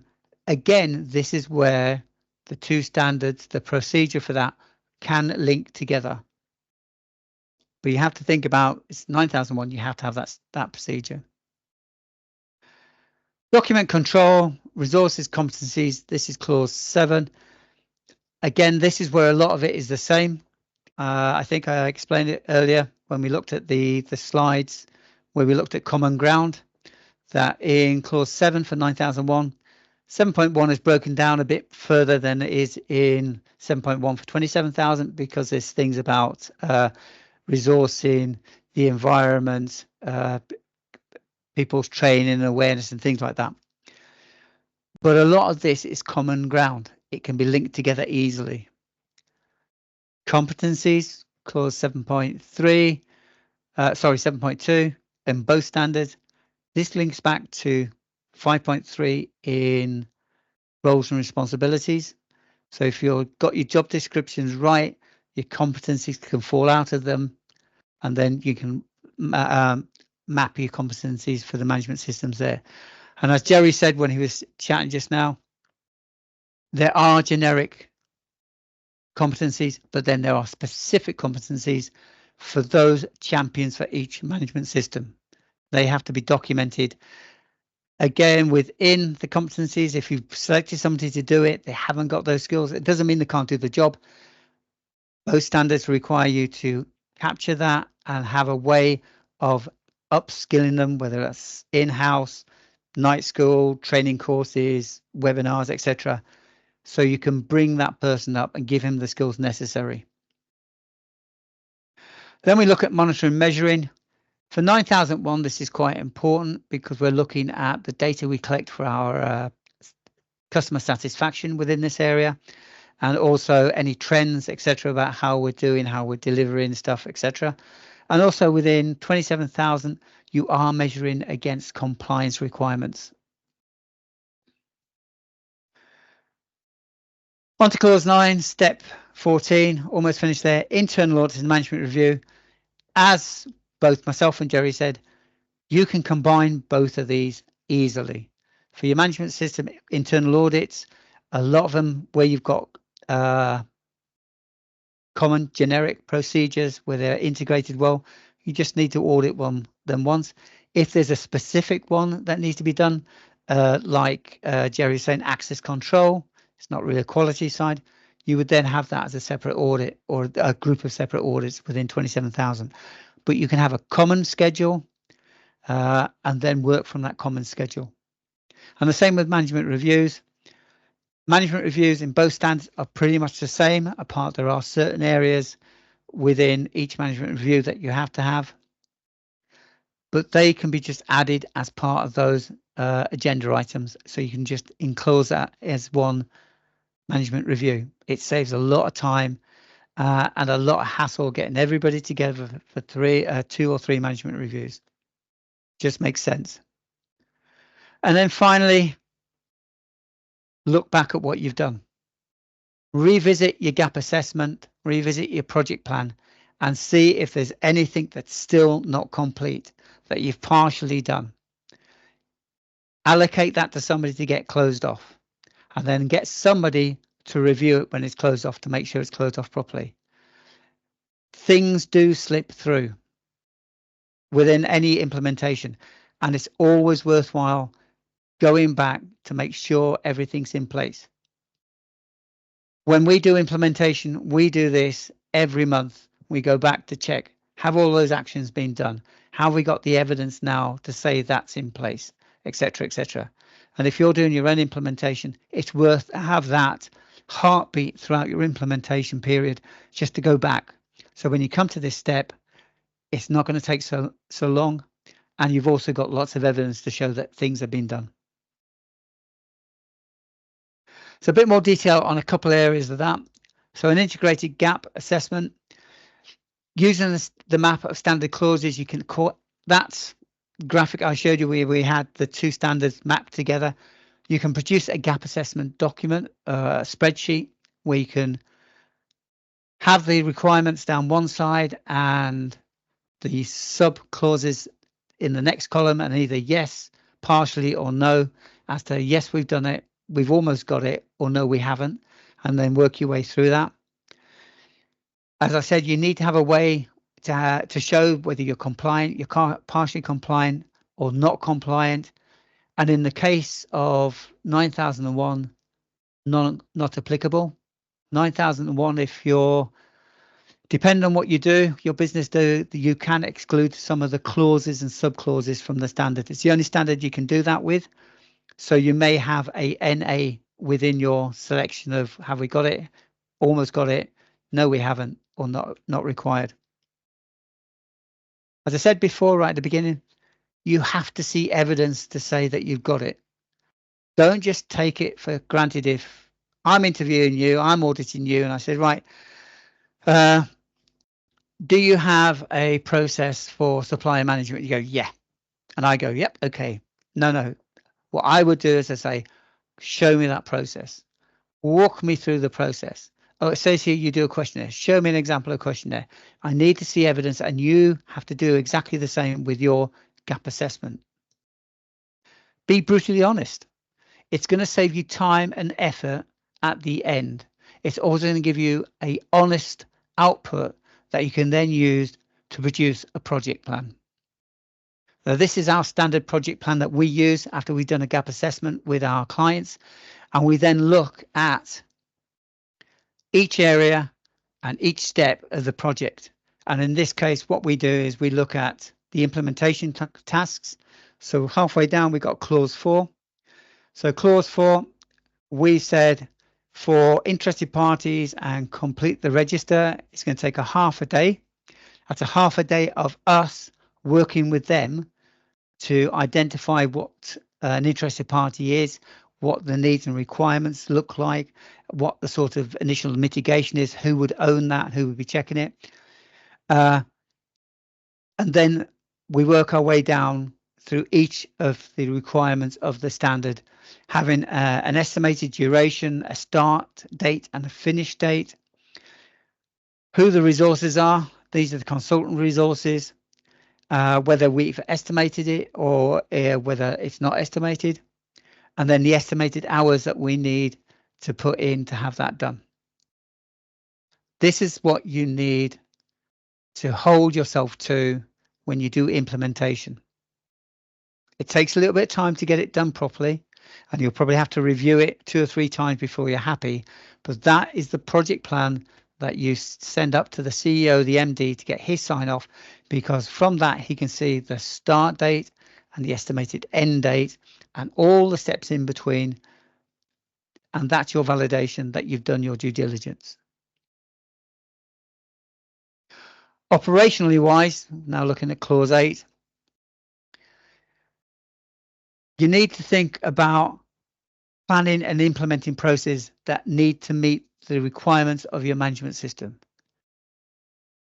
again, this is where the two standards, the procedure for that, can link together. But you have to think about, it's 9001, you have to have that procedure. Document control, resources, competencies, this is clause 7. Again, this is where a lot of it is the same. I think I explained it earlier when we looked at the slides where we looked at common ground, that in clause 7 for 9001, 7.1 is broken down a bit further than it is in 7.1 for 27,000, because there's things about resourcing, the environment, people's training and awareness and things like that. But a lot of this is common ground. It can be linked together easily. Competencies, clause 7.3, 7.2 in both standards. This links back to 5.3 in roles and responsibilities. So if you've got your job descriptions right, your competencies can fall out of them, and then you can map your competencies for the management systems there. And as Jerry said when he was chatting just now, there are generic competencies, but then there are specific competencies for those champions for each management system. They have to be documented. Again, within the competencies, if you've selected somebody to do it, they haven't got those skills, it doesn't mean they can't do the job. Those standards require you to capture that and have a way of upskilling them, whether that's in-house, night school, training courses, webinars, etc. So you can bring that person up and give him the skills necessary. Then we look at monitoring and measuring. For 9001, this is quite important because we're looking at the data we collect for our customer satisfaction within this area, and also any trends, etc., about how we're doing, how we're delivering stuff, etc. And also within 27,000, you are measuring against compliance requirements. On to clause 9, step 14, almost finished there. Internal audit and management review. As both myself and Jerry said, you can combine both of these easily. For your management system internal audits, a lot of them where you've got common generic procedures where they're integrated well, you just need to audit them once. If there's a specific one that needs to be done, like Jerry's saying, access control, it's not really a quality side, you would then have that as a separate audit or a group of separate audits within 27,000. But you can have a common schedule and then work from that common schedule. And the same with management reviews. Management reviews in both standards are pretty much the same, apart there are certain areas within each management review that you have to have, but they can be just added as part of those agenda items. So you can just enclose that as one management review. It saves a lot of time and a lot of hassle getting everybody together for 2 or 3 management reviews. Just makes sense. And then finally, look back at what you've done. Revisit your gap assessment, revisit your project plan, and see if there's anything that's still not complete, that you've partially done. Allocate that to somebody to get closed off, and then get somebody to review it when it's closed off to make sure it's closed off properly. Things do slip through within any implementation, and it's always worthwhile going back to make sure everything's in place. When we do implementation, we do this every month. We go back to check, have all those actions been done? Have we got the evidence now to say that's in place, etc., etc. And if you're doing your own implementation, it's worth to have that heartbeat throughout your implementation period, just to go back. So when you come to this step, it's not going to take so long, and you've also got lots of evidence to show that things have been done. So a bit more detail on a couple of areas of that. So an integrated gap assessment, using the map of standard clauses, you can call that graphic I showed you where we had the 2 standards mapped together. You can produce a gap assessment document, a spreadsheet, where you can have the requirements down one side and the sub clauses in the next column, and either yes, partially, or no, as to yes, we've done it, we've almost got it, or no, we haven't, and then work your way through that. As I said, you need to have a way to show whether you're compliant, you're partially compliant, or not compliant. And in the case of 9001, not applicable. 9001, if you're, depending on what you do, your business do, you can exclude some of the clauses and sub clauses from the standard. It's the only standard you can do that with. So you may have a NA within your selection of have we got it, almost got it, no we haven't, or not required. As I said before, right at the beginning, you have to see evidence to say that you've got it. Don't just take it for granted. If I'm interviewing you, I'm auditing you, and I said, right, do you have a process for supplier management? You go, yeah. And I go, yep, okay. No. What I would do is I say, show me that process. Walk me through the process. Oh, it says here you do a questionnaire. Show me an example of a questionnaire. I need to see evidence, and you have to do exactly the same with your gap assessment. Be brutally honest. It's going to save you time and effort at the end. It's also going to give you an honest output that you can then use to produce a project plan. Now, this is our standard project plan that we use after we've done a gap assessment with our clients, and we then look at each area and each step of the project. And in this case, what we do is we look at the implementation tasks. So halfway down, we got clause 4. So clause 4, we said for interested parties and complete the register, it's going to take a half a day. That's a half a day of us working with them to identify what an interested party is, what the needs and requirements look like, what the sort of initial mitigation is, who would own that, who would be checking it. And then we work our way down through each of the requirements of the standard, having an estimated duration, a start date and a finish date, who the resources are. These are the consultant resources, whether we've estimated it or whether it's not estimated, and then the estimated hours that we need to put in to have that done. This is what you need to hold yourself to when you do implementation. It takes a little bit of time to get it done properly, and you'll probably have to review it 2 or 3 times before you're happy, but that is the project plan that you send up to the CEO, the MD, to get his sign off, because from that he can see the start date and the estimated end date and all the steps in between, and that's your validation that you've done your due diligence. Operationally wise, now looking at clause 8, you need to think about planning and implementing processes that need to meet the requirements of your management system.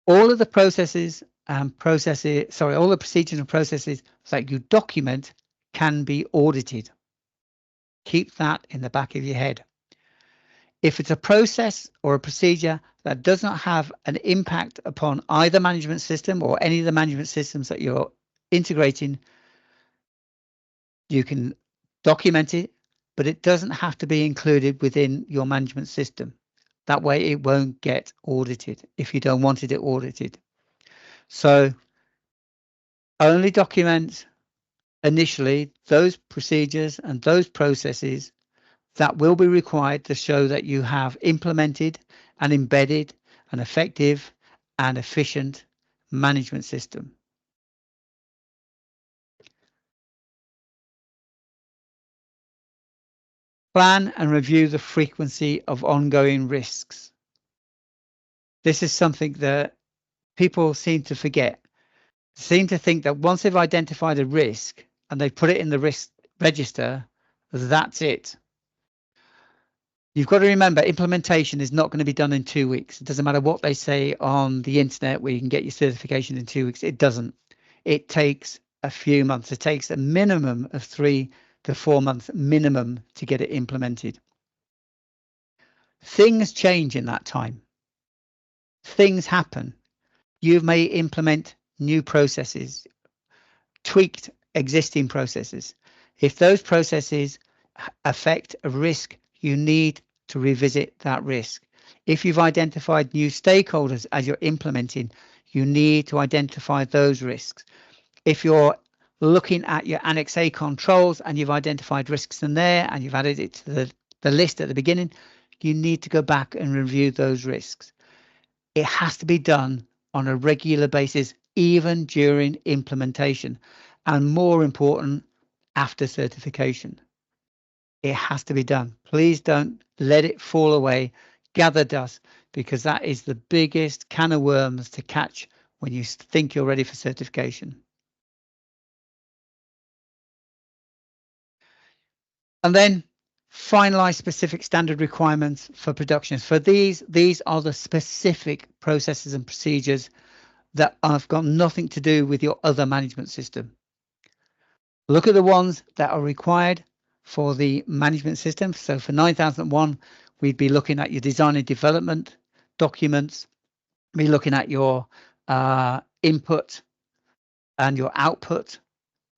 All of the processes and all the procedures and processes that you document can be audited. Keep that in the back of your head. If it's a process or a procedure that does not have an impact upon either management system or any of the management systems that you're integrating, you can document it, but it doesn't have to be included within your management system. That way it won't get audited if you don't want it audited. So only document initially those procedures and those processes that will be required to show that you have implemented and embedded an effective and efficient management system. Plan and review the frequency of ongoing risks. This is something that people seem to forget. Seem to think that once they've identified a risk and they put it in the risk register, that's it. You've got to remember, implementation is not going to be done in 2 weeks. It doesn't matter what they say on the internet where you can get your certification in 2 weeks. It doesn't. It takes a few months. It takes a minimum of 3 to 4 months minimum to get it implemented. Things change in that time. Things happen. You may implement new processes, tweaked existing processes. If those processes affect a risk, you need to revisit that risk. If you've identified new stakeholders as you're implementing, you need to identify those risks. If you're looking at your Annex A controls and you've identified risks in there and you've added it to the list at the beginning, you need to go back and review those risks. It has to be done on a regular basis, even during implementation, and more important, after certification. It has to be done. Please don't let it fall away, gather dust, because that is the biggest can of worms to catch when you think you're ready for certification. And then finalize specific standard requirements for production. For these are the specific processes and procedures that have got nothing to do with your other management system. Look at the ones that are required for the management system. So for 9001, we'd be looking at your design and development documents, be looking at your input and your output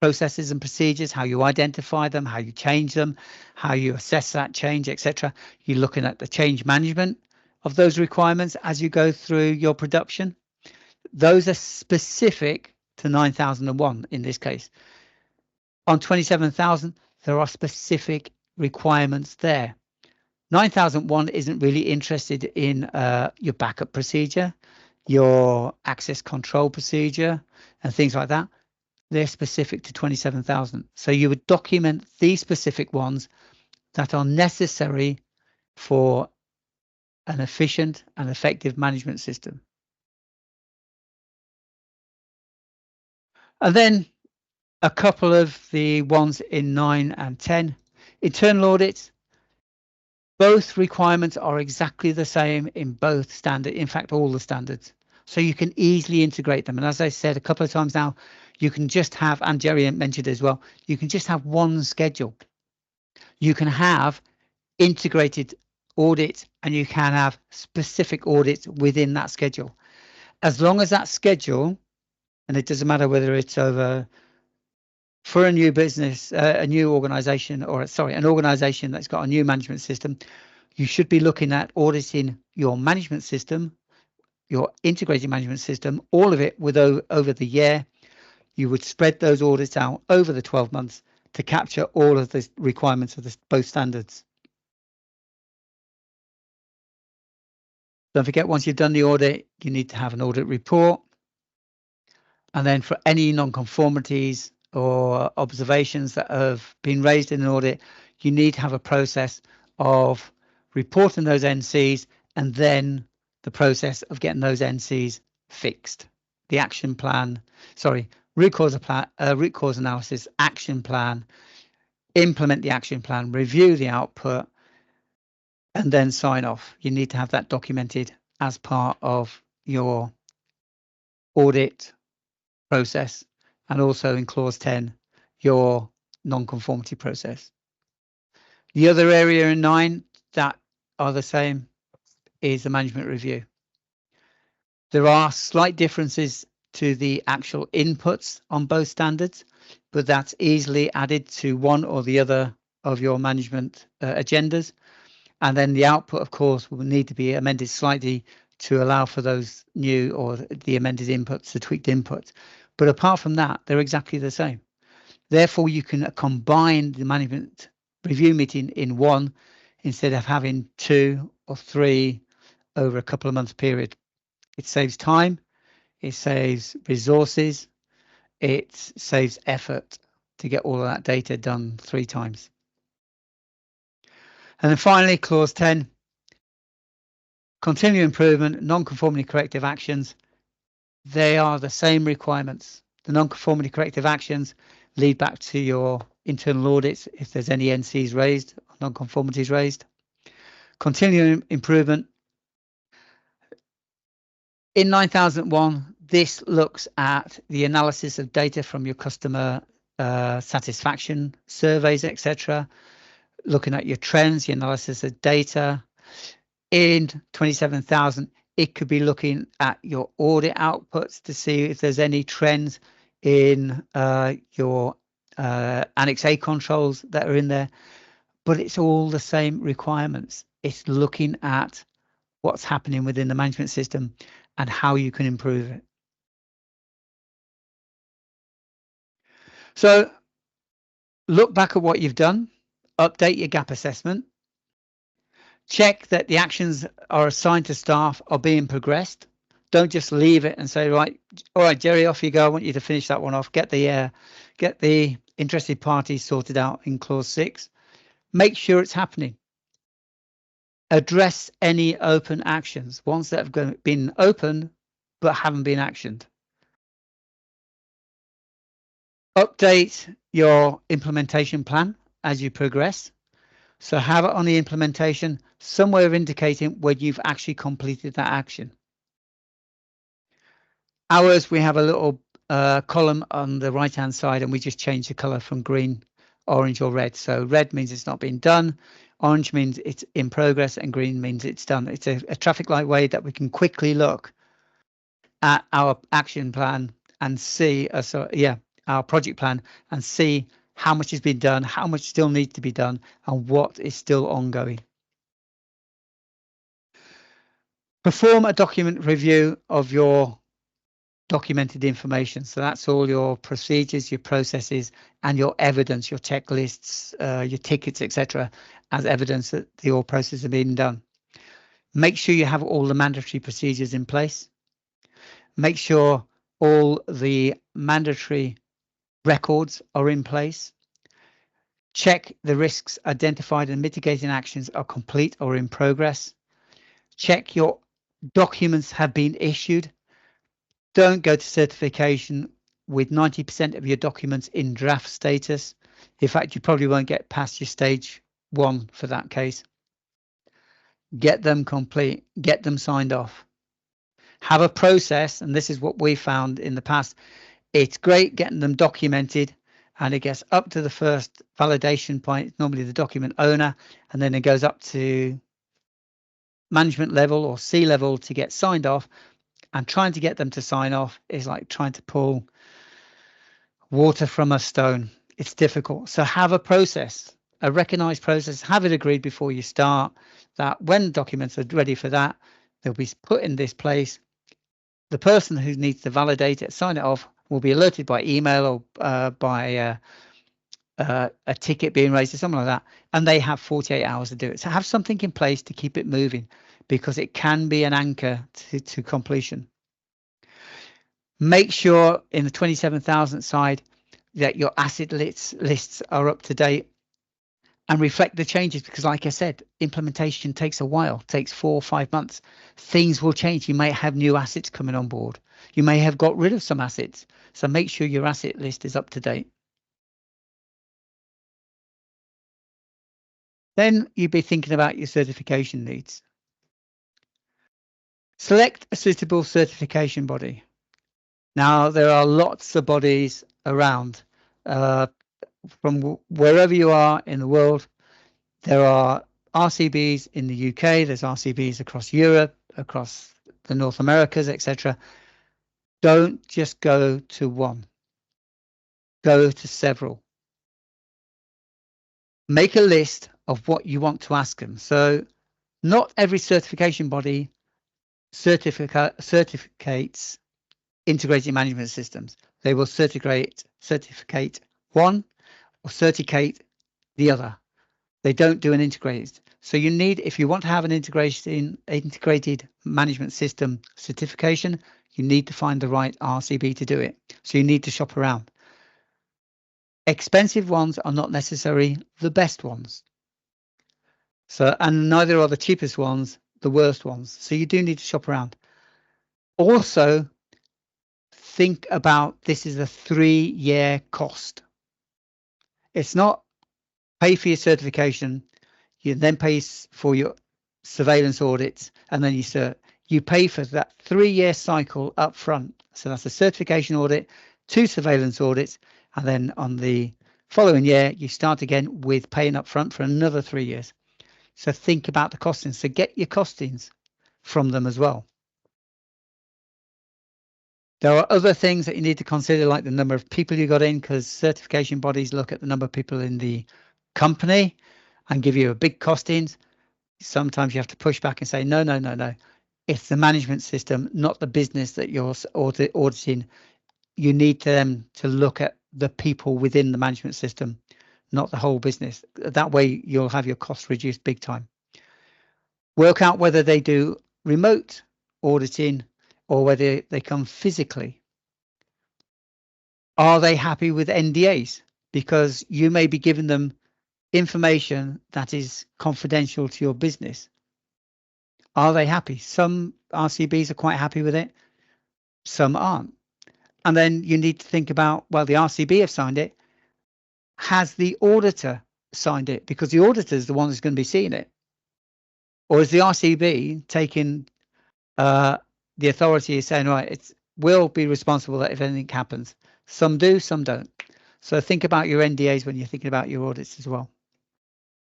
processes and procedures, how you identify them, how you change them, how you assess that change, etc. You're looking at the change management of those requirements as you go through your production. Those are specific to 9001 in this case. On 27,000, there are specific requirements there. 9001 isn't really interested in your backup procedure, your access control procedure, and things like that. They're specific to 27,000. So you would document these specific ones that are necessary for an efficient and effective management system. And then a couple of the ones in 9 and 10. Internal audits. Both requirements are exactly the same in both standards, in fact, all the standards. So you can easily integrate them. And as I said a couple of times now, you can just have, and Jerry mentioned as well, you can just have one schedule. You can have integrated audits and you can have specific audits within that schedule. As long as that schedule, and it doesn't matter whether it's over for a new business, a new organization, or sorry, an organization that's got a new management system, you should be looking at auditing your management system, your integrated management system, all of it with over the year. You would spread those audits out over the 12 months to capture all of the requirements of both standards. Don't forget, once you've done the audit, you need to have an audit report. And then for any non-conformities or observations that have been raised in an audit, you need to have a process of reporting those NCs and then the process of getting those NCs fixed. The action plan, sorry, root cause analysis, action plan, implement the action plan, review the output, and then sign off. You need to have that documented as part of your audit process, and also in clause 10, your non-conformity process. The other area in 9 that are the same is the management review. There are slight differences to the actual inputs on both standards, but that's easily added to one or the other of your management agendas. And then the output, of course, will need to be amended slightly to allow for those new or the amended inputs, the tweaked inputs. But apart from that, they're exactly the same. Therefore, you can combine the management review meeting in one instead of having 2 or 3 over a couple of months period. It saves time, it saves resources, it saves effort to get all of that data done 3 times. And then finally, clause 10, continual improvement, non-conformity corrective actions. They are the same requirements. The non-conformity corrective actions lead back to your internal audits if there's any NCs raised, or non-conformities raised. Continuing improvement. In 9001, this looks at the analysis of data from your customer satisfaction surveys, etc. Looking at your trends, your analysis of data. In 27000, it could be looking at your audit outputs to see if there's any trends in your Annex A controls that are in there. But it's all the same requirements. It's looking at what's happening within the management system and how you can improve it. So look back at what you've done, update your gap assessment, check that the actions are assigned to staff are being progressed. Don't just leave it and say, right, all right, Jerry, off you go. I want you to finish that one off. Get the interested parties sorted out in clause 6. Make sure it's happening. Address any open actions, ones that have been open but haven't been actioned. Update your implementation plan as you progress. So have it on the implementation, some way of indicating when you've actually completed that action. Ours, we have a little column on the right-hand side, and we just change the color from green, orange, or red. So red means it's not been done, orange means it's in progress, and green means it's done. It's a traffic light way that we can quickly look at our action plan and see, our project plan, and see how much has been done, how much still needs to be done, and what is still ongoing. Perform a document review of your documented information. So that's all your procedures, your processes, and your evidence, your checklists, your tickets, etc., as evidence that your process has been done. Make sure you have all the mandatory procedures in place. Make sure all the mandatory records are in place. Check the risks identified and mitigating actions are complete or in progress. Check your documents have been issued. Don't go to certification with 90% of your documents in draft status. In fact, you probably won't get past your stage 1 for that case. Get them complete, get them signed off. Have a process, and this is what we found in the past. It's great getting them documented, and it gets up to the first validation point, normally the document owner, and then it goes up to management level or C level to get signed off. And trying to get them to sign off is like trying to pull water from a stone. It's difficult. So have a process, a recognized process, have it agreed before you start, that when documents are ready for that, they'll be put in this place. The person who needs to validate it, sign it off, will be alerted by email or by a ticket being raised or something like that, and they have 48 hours to do it. So have something in place to keep it moving, because it can be an anchor to completion. Make sure in the 27,000 side that your asset lists are up to date and reflect the changes, because like I said, implementation takes a while, takes 4 or 5 months. Things will change. You may have new assets coming on board. You may have got rid of some assets. So make sure your asset list is up to date. Then you'd be thinking about your certification needs. Select a suitable certification body. Now, there are lots of bodies around. From wherever you are in the world, there are RCBs in the UK, there's RCBs across Europe, across the North Americas, etc. Don't just go to one. Go to several. Make a list of what you want to ask them. So not every certification body certificates integrated management systems. They will certificate one or certificate the other. They don't do an integrated. So you need, if you want to have an integrated management system certification, you need to find the right RCB to do it. So you need to shop around. Expensive ones are not necessarily the best ones. So, and neither are the cheapest ones the worst ones. So you do need to shop around. Also, think about this is a 3-year cost. It's not pay for your certification, you then pay for your surveillance audits, and then you pay for that 3-year cycle up front. So that's a certification audit, 2 surveillance audits, and then on the following year, you start again with paying up front for another 3 years. So think about the costings. So get your costings from them as well. There are other things that you need to consider, like the number of people you got in, because certification bodies look at the number of people in the company and give you a big costings. Sometimes you have to push back and say, no. It's the management system, not the business that you're auditing. You need them to look at the people within the management system, not the whole business. That way you'll have your costs reduced big time. Work out whether they do remote auditing or whether they come physically. Are they happy with NDAs? Because you may be giving them information that is confidential to your business. Are they happy? Some RCBs are quite happy with it, some aren't. And then you need to think about, well, the RCB have signed it. Has the auditor signed it? Because the auditor is the one who's going to be seeing it. Or is the RCB taking the authority is saying, right, it will be responsible that if anything happens. Some do, some don't. So think about your NDAs when you're thinking about your audits as well.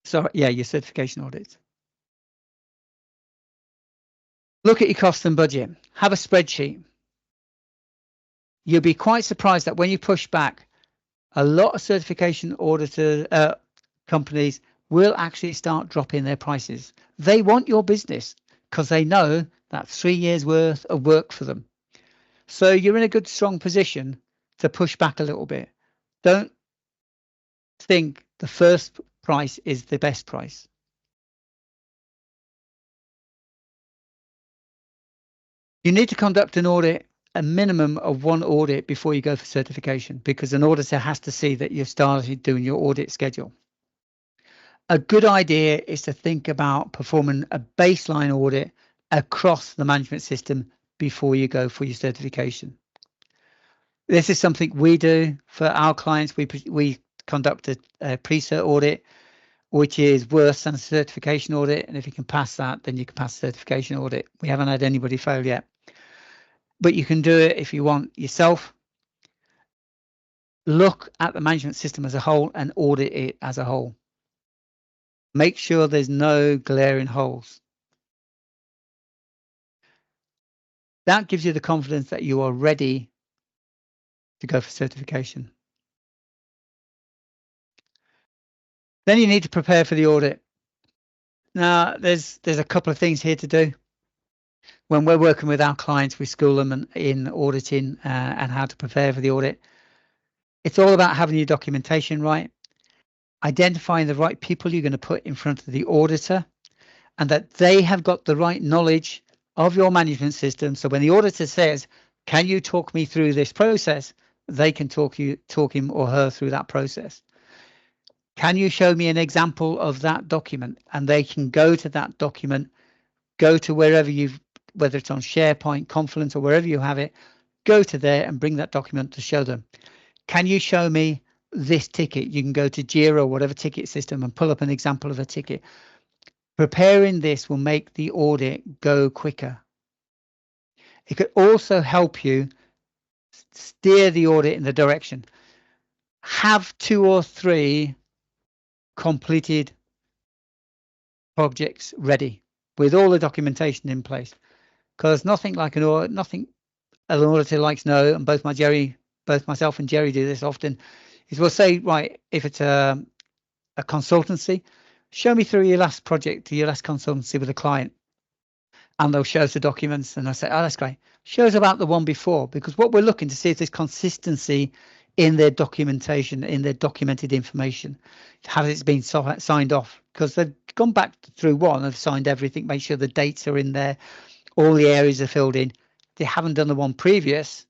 So yeah, your certification audits. Look at your cost and budget. Have a spreadsheet. You'll be quite surprised that when you push back, a lot of certification auditor companies will actually start dropping their prices. They want your business because they know that's 3 years worth of work for them. So you're in a good, strong position to push back a little bit. Don't think the first price is the best price. You need to conduct an audit, a minimum of 1 audit before you go for certification, because an auditor has to see that you've started doing your audit schedule. A good idea is to think about performing a baseline audit across the management system before you go for your certification. This is something we do for our clients. We conduct a pre-cert audit, which is worse than a certification audit. And if you can pass that, then you can pass the certification audit. We haven't had anybody fail yet. But you can do it if you want yourself. Look at the management system as a whole and audit it as a whole. Make sure there's no glaring holes. That gives you the confidence that you are ready to go for certification. Then you need to prepare for the audit. Now, there's a couple of things here to do. When we're working with our clients, we school them in auditing and how to prepare for the audit. It's all about having your documentation right, identifying the right people you're going to put in front of the auditor, and that they have got the right knowledge of your management system. So when the auditor says, can you talk me through this process, they can talk him or her through that process. Can you show me an example of that document? And they can go to that document, go to wherever whether it's on SharePoint, Confluence, or wherever you have it, go to there and bring that document to show them. Can you show me this ticket? You can go to Jira or whatever ticket system and pull up an example of a ticket. Preparing this will make the audit go quicker. It could also help you steer the audit in the direction. Have 2 or 3 completed projects ready with all the documentation in place, because nothing like an auditor likes know, and both myself and Jerry do this often, is we'll say, right, if it's a consultancy, show me through your last project, your last consultancy with a client, and they'll show us the documents, and I say, oh, that's great, show us about the one before, because what we're looking to see is there's consistency in their documentation, in their documented information. Has it been signed off? Because they've gone back through one and signed everything, make sure the dates are in there, all the areas are filled in. They haven't done the one previous,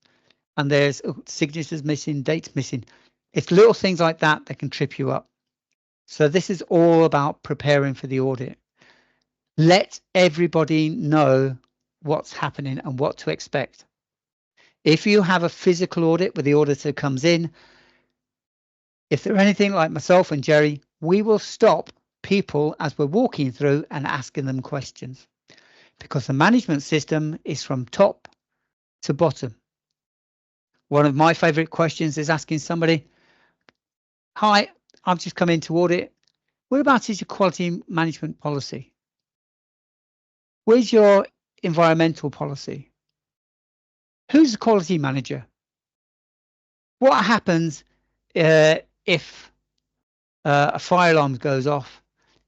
and there's signatures missing, dates missing. It's little things like that that can trip you up. So this is all about preparing for the audit. Let everybody know what's happening and what to expect. If you have a physical audit where the auditor comes in, if they're anything like myself and Jerry, we will stop people as we're walking through and asking them questions, because the management system is from top to bottom. One of my favorite questions is asking somebody, hi, I've just come in to audit. Whereabouts is your quality management policy? Where's your environmental policy? Who's the quality manager? What happens if a fire alarm goes off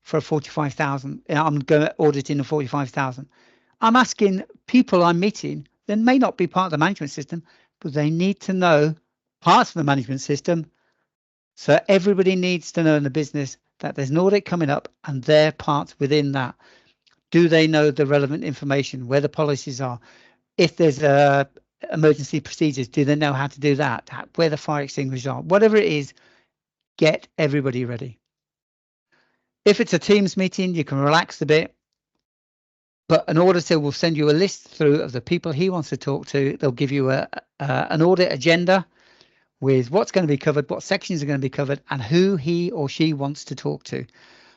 for 45,000? I'm going auditing a 45,000. I'm asking people I'm meeting that may not be part of the management system, but they need to know parts of the management system. So everybody needs to know in the business that there's an audit coming up and their parts within that. Do they know the relevant information, where the policies are? If there's emergency procedures, do they know how to do that? Where the fire extinguishers are? Whatever it is, get everybody ready. If it's a Teams meeting, you can relax a bit. But an auditor will send you a list through of the people he wants to talk to. They'll give you an audit agenda with what's going to be covered, what sections are going to be covered, and who he or she wants to talk to.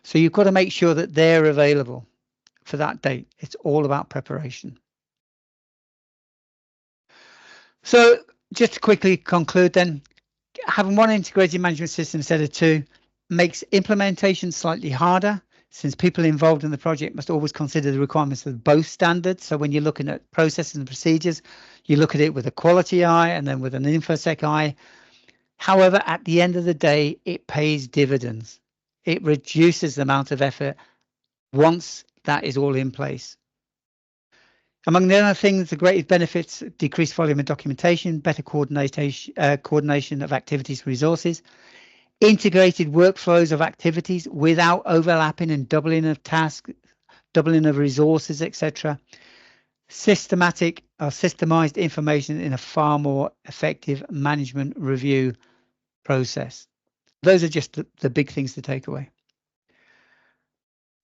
So you've got to make sure that they're available for that date. It's all about preparation. So just to quickly conclude then, having one integrated management system instead of 2 makes implementation slightly harder, since people involved in the project must always consider the requirements of both standards. So when you're looking at processes and procedures, you look at it with a quality eye and then with an infosec eye. However, at the end of the day, it pays dividends. It reduces the amount of effort once that is all in place. Among the other things, the greatest benefits: decreased volume of documentation, better coordination of activities and resources, integrated workflows of activities without overlapping and doubling of tasks, doubling of resources, etc. Systematic or systemized information in a far more effective management review process. Those are just the big things to take away.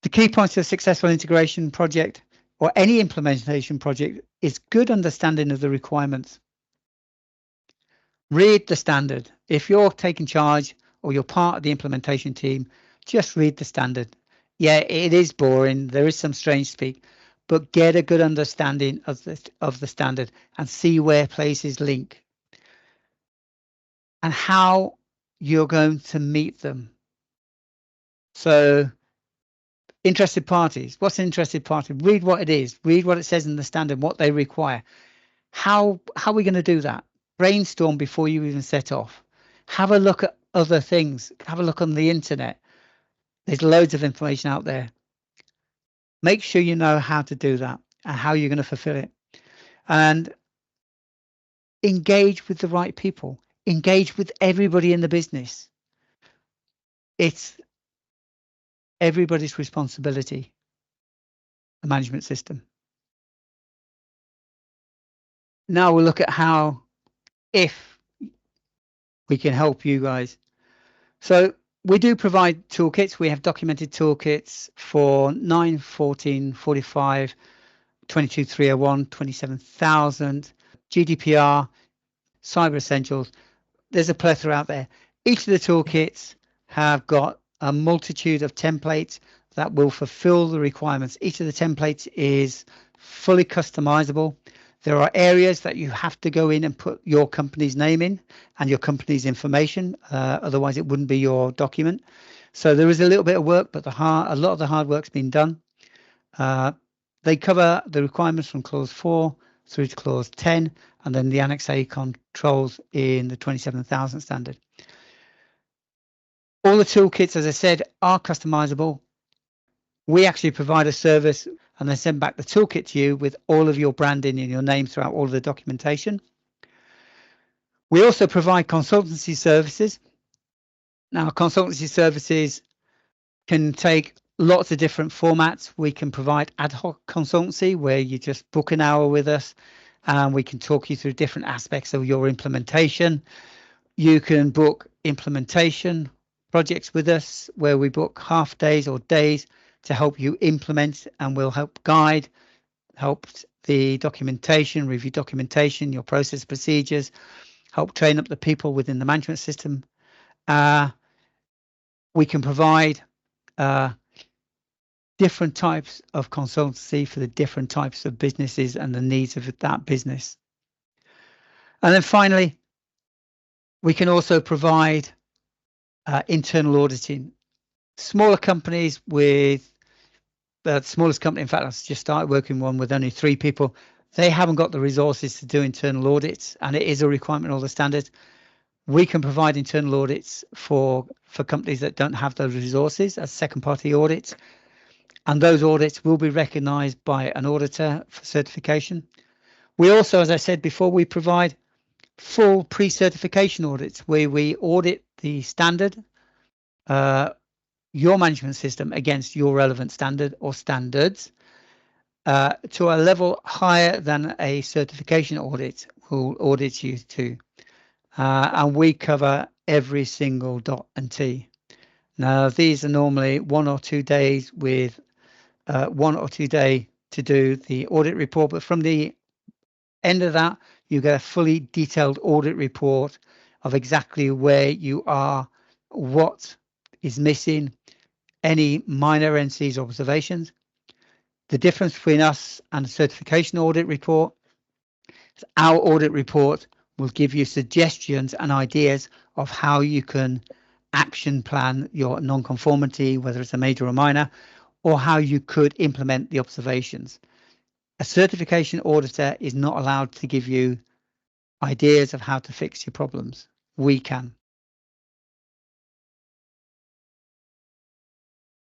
The key points of a successful integration project or any implementation project is good understanding of the requirements. Read the standard. If you're taking charge or you're part of the implementation team, just read the standard. Yeah, it is boring. There is some strange speak, but get a good understanding of the standard and see where places link and how you're going to meet them. So interested parties. What's an interested party? Read what it is. Read what it says in the standard, what they require. How are we going to do that? Brainstorm before you even set off. Have a look at other things. Have a look on the internet. There's loads of information out there. Make sure you know how to do that and how you're going to fulfill it. And engage with the right people. Engage with everybody in the business. It's everybody's responsibility, the management system. Now we'll look at how, if we can help you guys. So we do provide toolkits. We have documented toolkits for 9, 14, 45, 22301, 27000, GDPR, Cyber Essentials. There's a plethora out there. Each of the toolkits have got a multitude of templates that will fulfill the requirements. Each of the templates is fully customizable. There are areas that you have to go in and put your company's name in and your company's information. Otherwise, it wouldn't be your document. So there is a little bit of work, but a lot of the hard work's been done. They cover the requirements from clause 4 through to clause 10, and then the Annex A controls in the 27000 standard. All the toolkits, as I said, are customizable. We actually provide a service and then send back the toolkit to you with all of your branding and your name throughout all of the documentation. We also provide consultancy services. Now, consultancy services can take lots of different formats. We can provide ad hoc consultancy where you just book an hour with us and we can talk you through different aspects of your implementation. You can book implementation projects with us where we book half days or days to help you implement, and we'll help guide, help the documentation, review documentation, your process procedures, help train up the people within the management system. We can provide different types of consultancy for the different types of businesses and the needs of that business. And then finally, we can also provide internal auditing. Smaller companies with the smallest company, in fact, I've just started working one with only 3 people. They haven't got the resources to do internal audits, and it is a requirement of the standards. We can provide internal audits for companies that don't have those resources as second-party audits, and those audits will be recognised by an auditor for certification. We also, as I said before, we provide full pre-certification audits where we audit the standard, your management system against your relevant standard or standards to a level higher than a certification audit will audit you to. And we cover every single dot and T. Now, these are normally 1 or 2 days with 1 or 2 day to do the audit report, but from the end of that, you get a fully detailed audit report of exactly where you are, what is missing, any minor NCs observations. The difference between us and a certification audit report is our audit report will give you suggestions and ideas of how you can action plan your non-conformity, whether it's a major or minor, or how you could implement the observations. A certification auditor is not allowed to give you ideas of how to fix your problems. We can.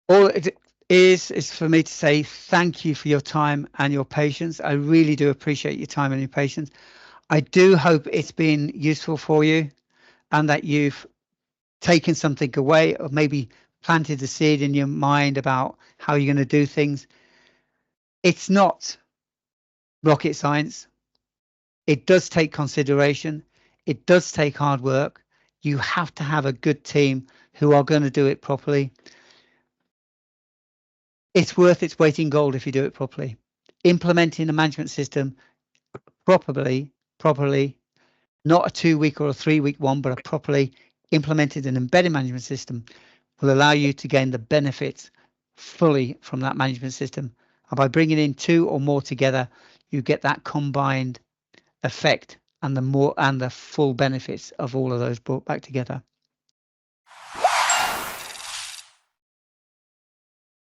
All it is for me to say thank you for your time and your patience. I really do appreciate your time and your patience. I do hope it's been useful for you and that you've taken something away or maybe planted a seed in your mind about how you're going to do things. It's not rocket science. It does take consideration. It does take hard work. You have to have a good team who are going to do it properly. It's worth its weight in gold if you do it properly. Implementing a management system properly not a 2-week or a 3-week one, but a properly implemented and embedded management system will allow you to gain the benefits fully from that management system. And by bringing in 2 or more together, you get that combined effect and the full benefits of all of those brought back together.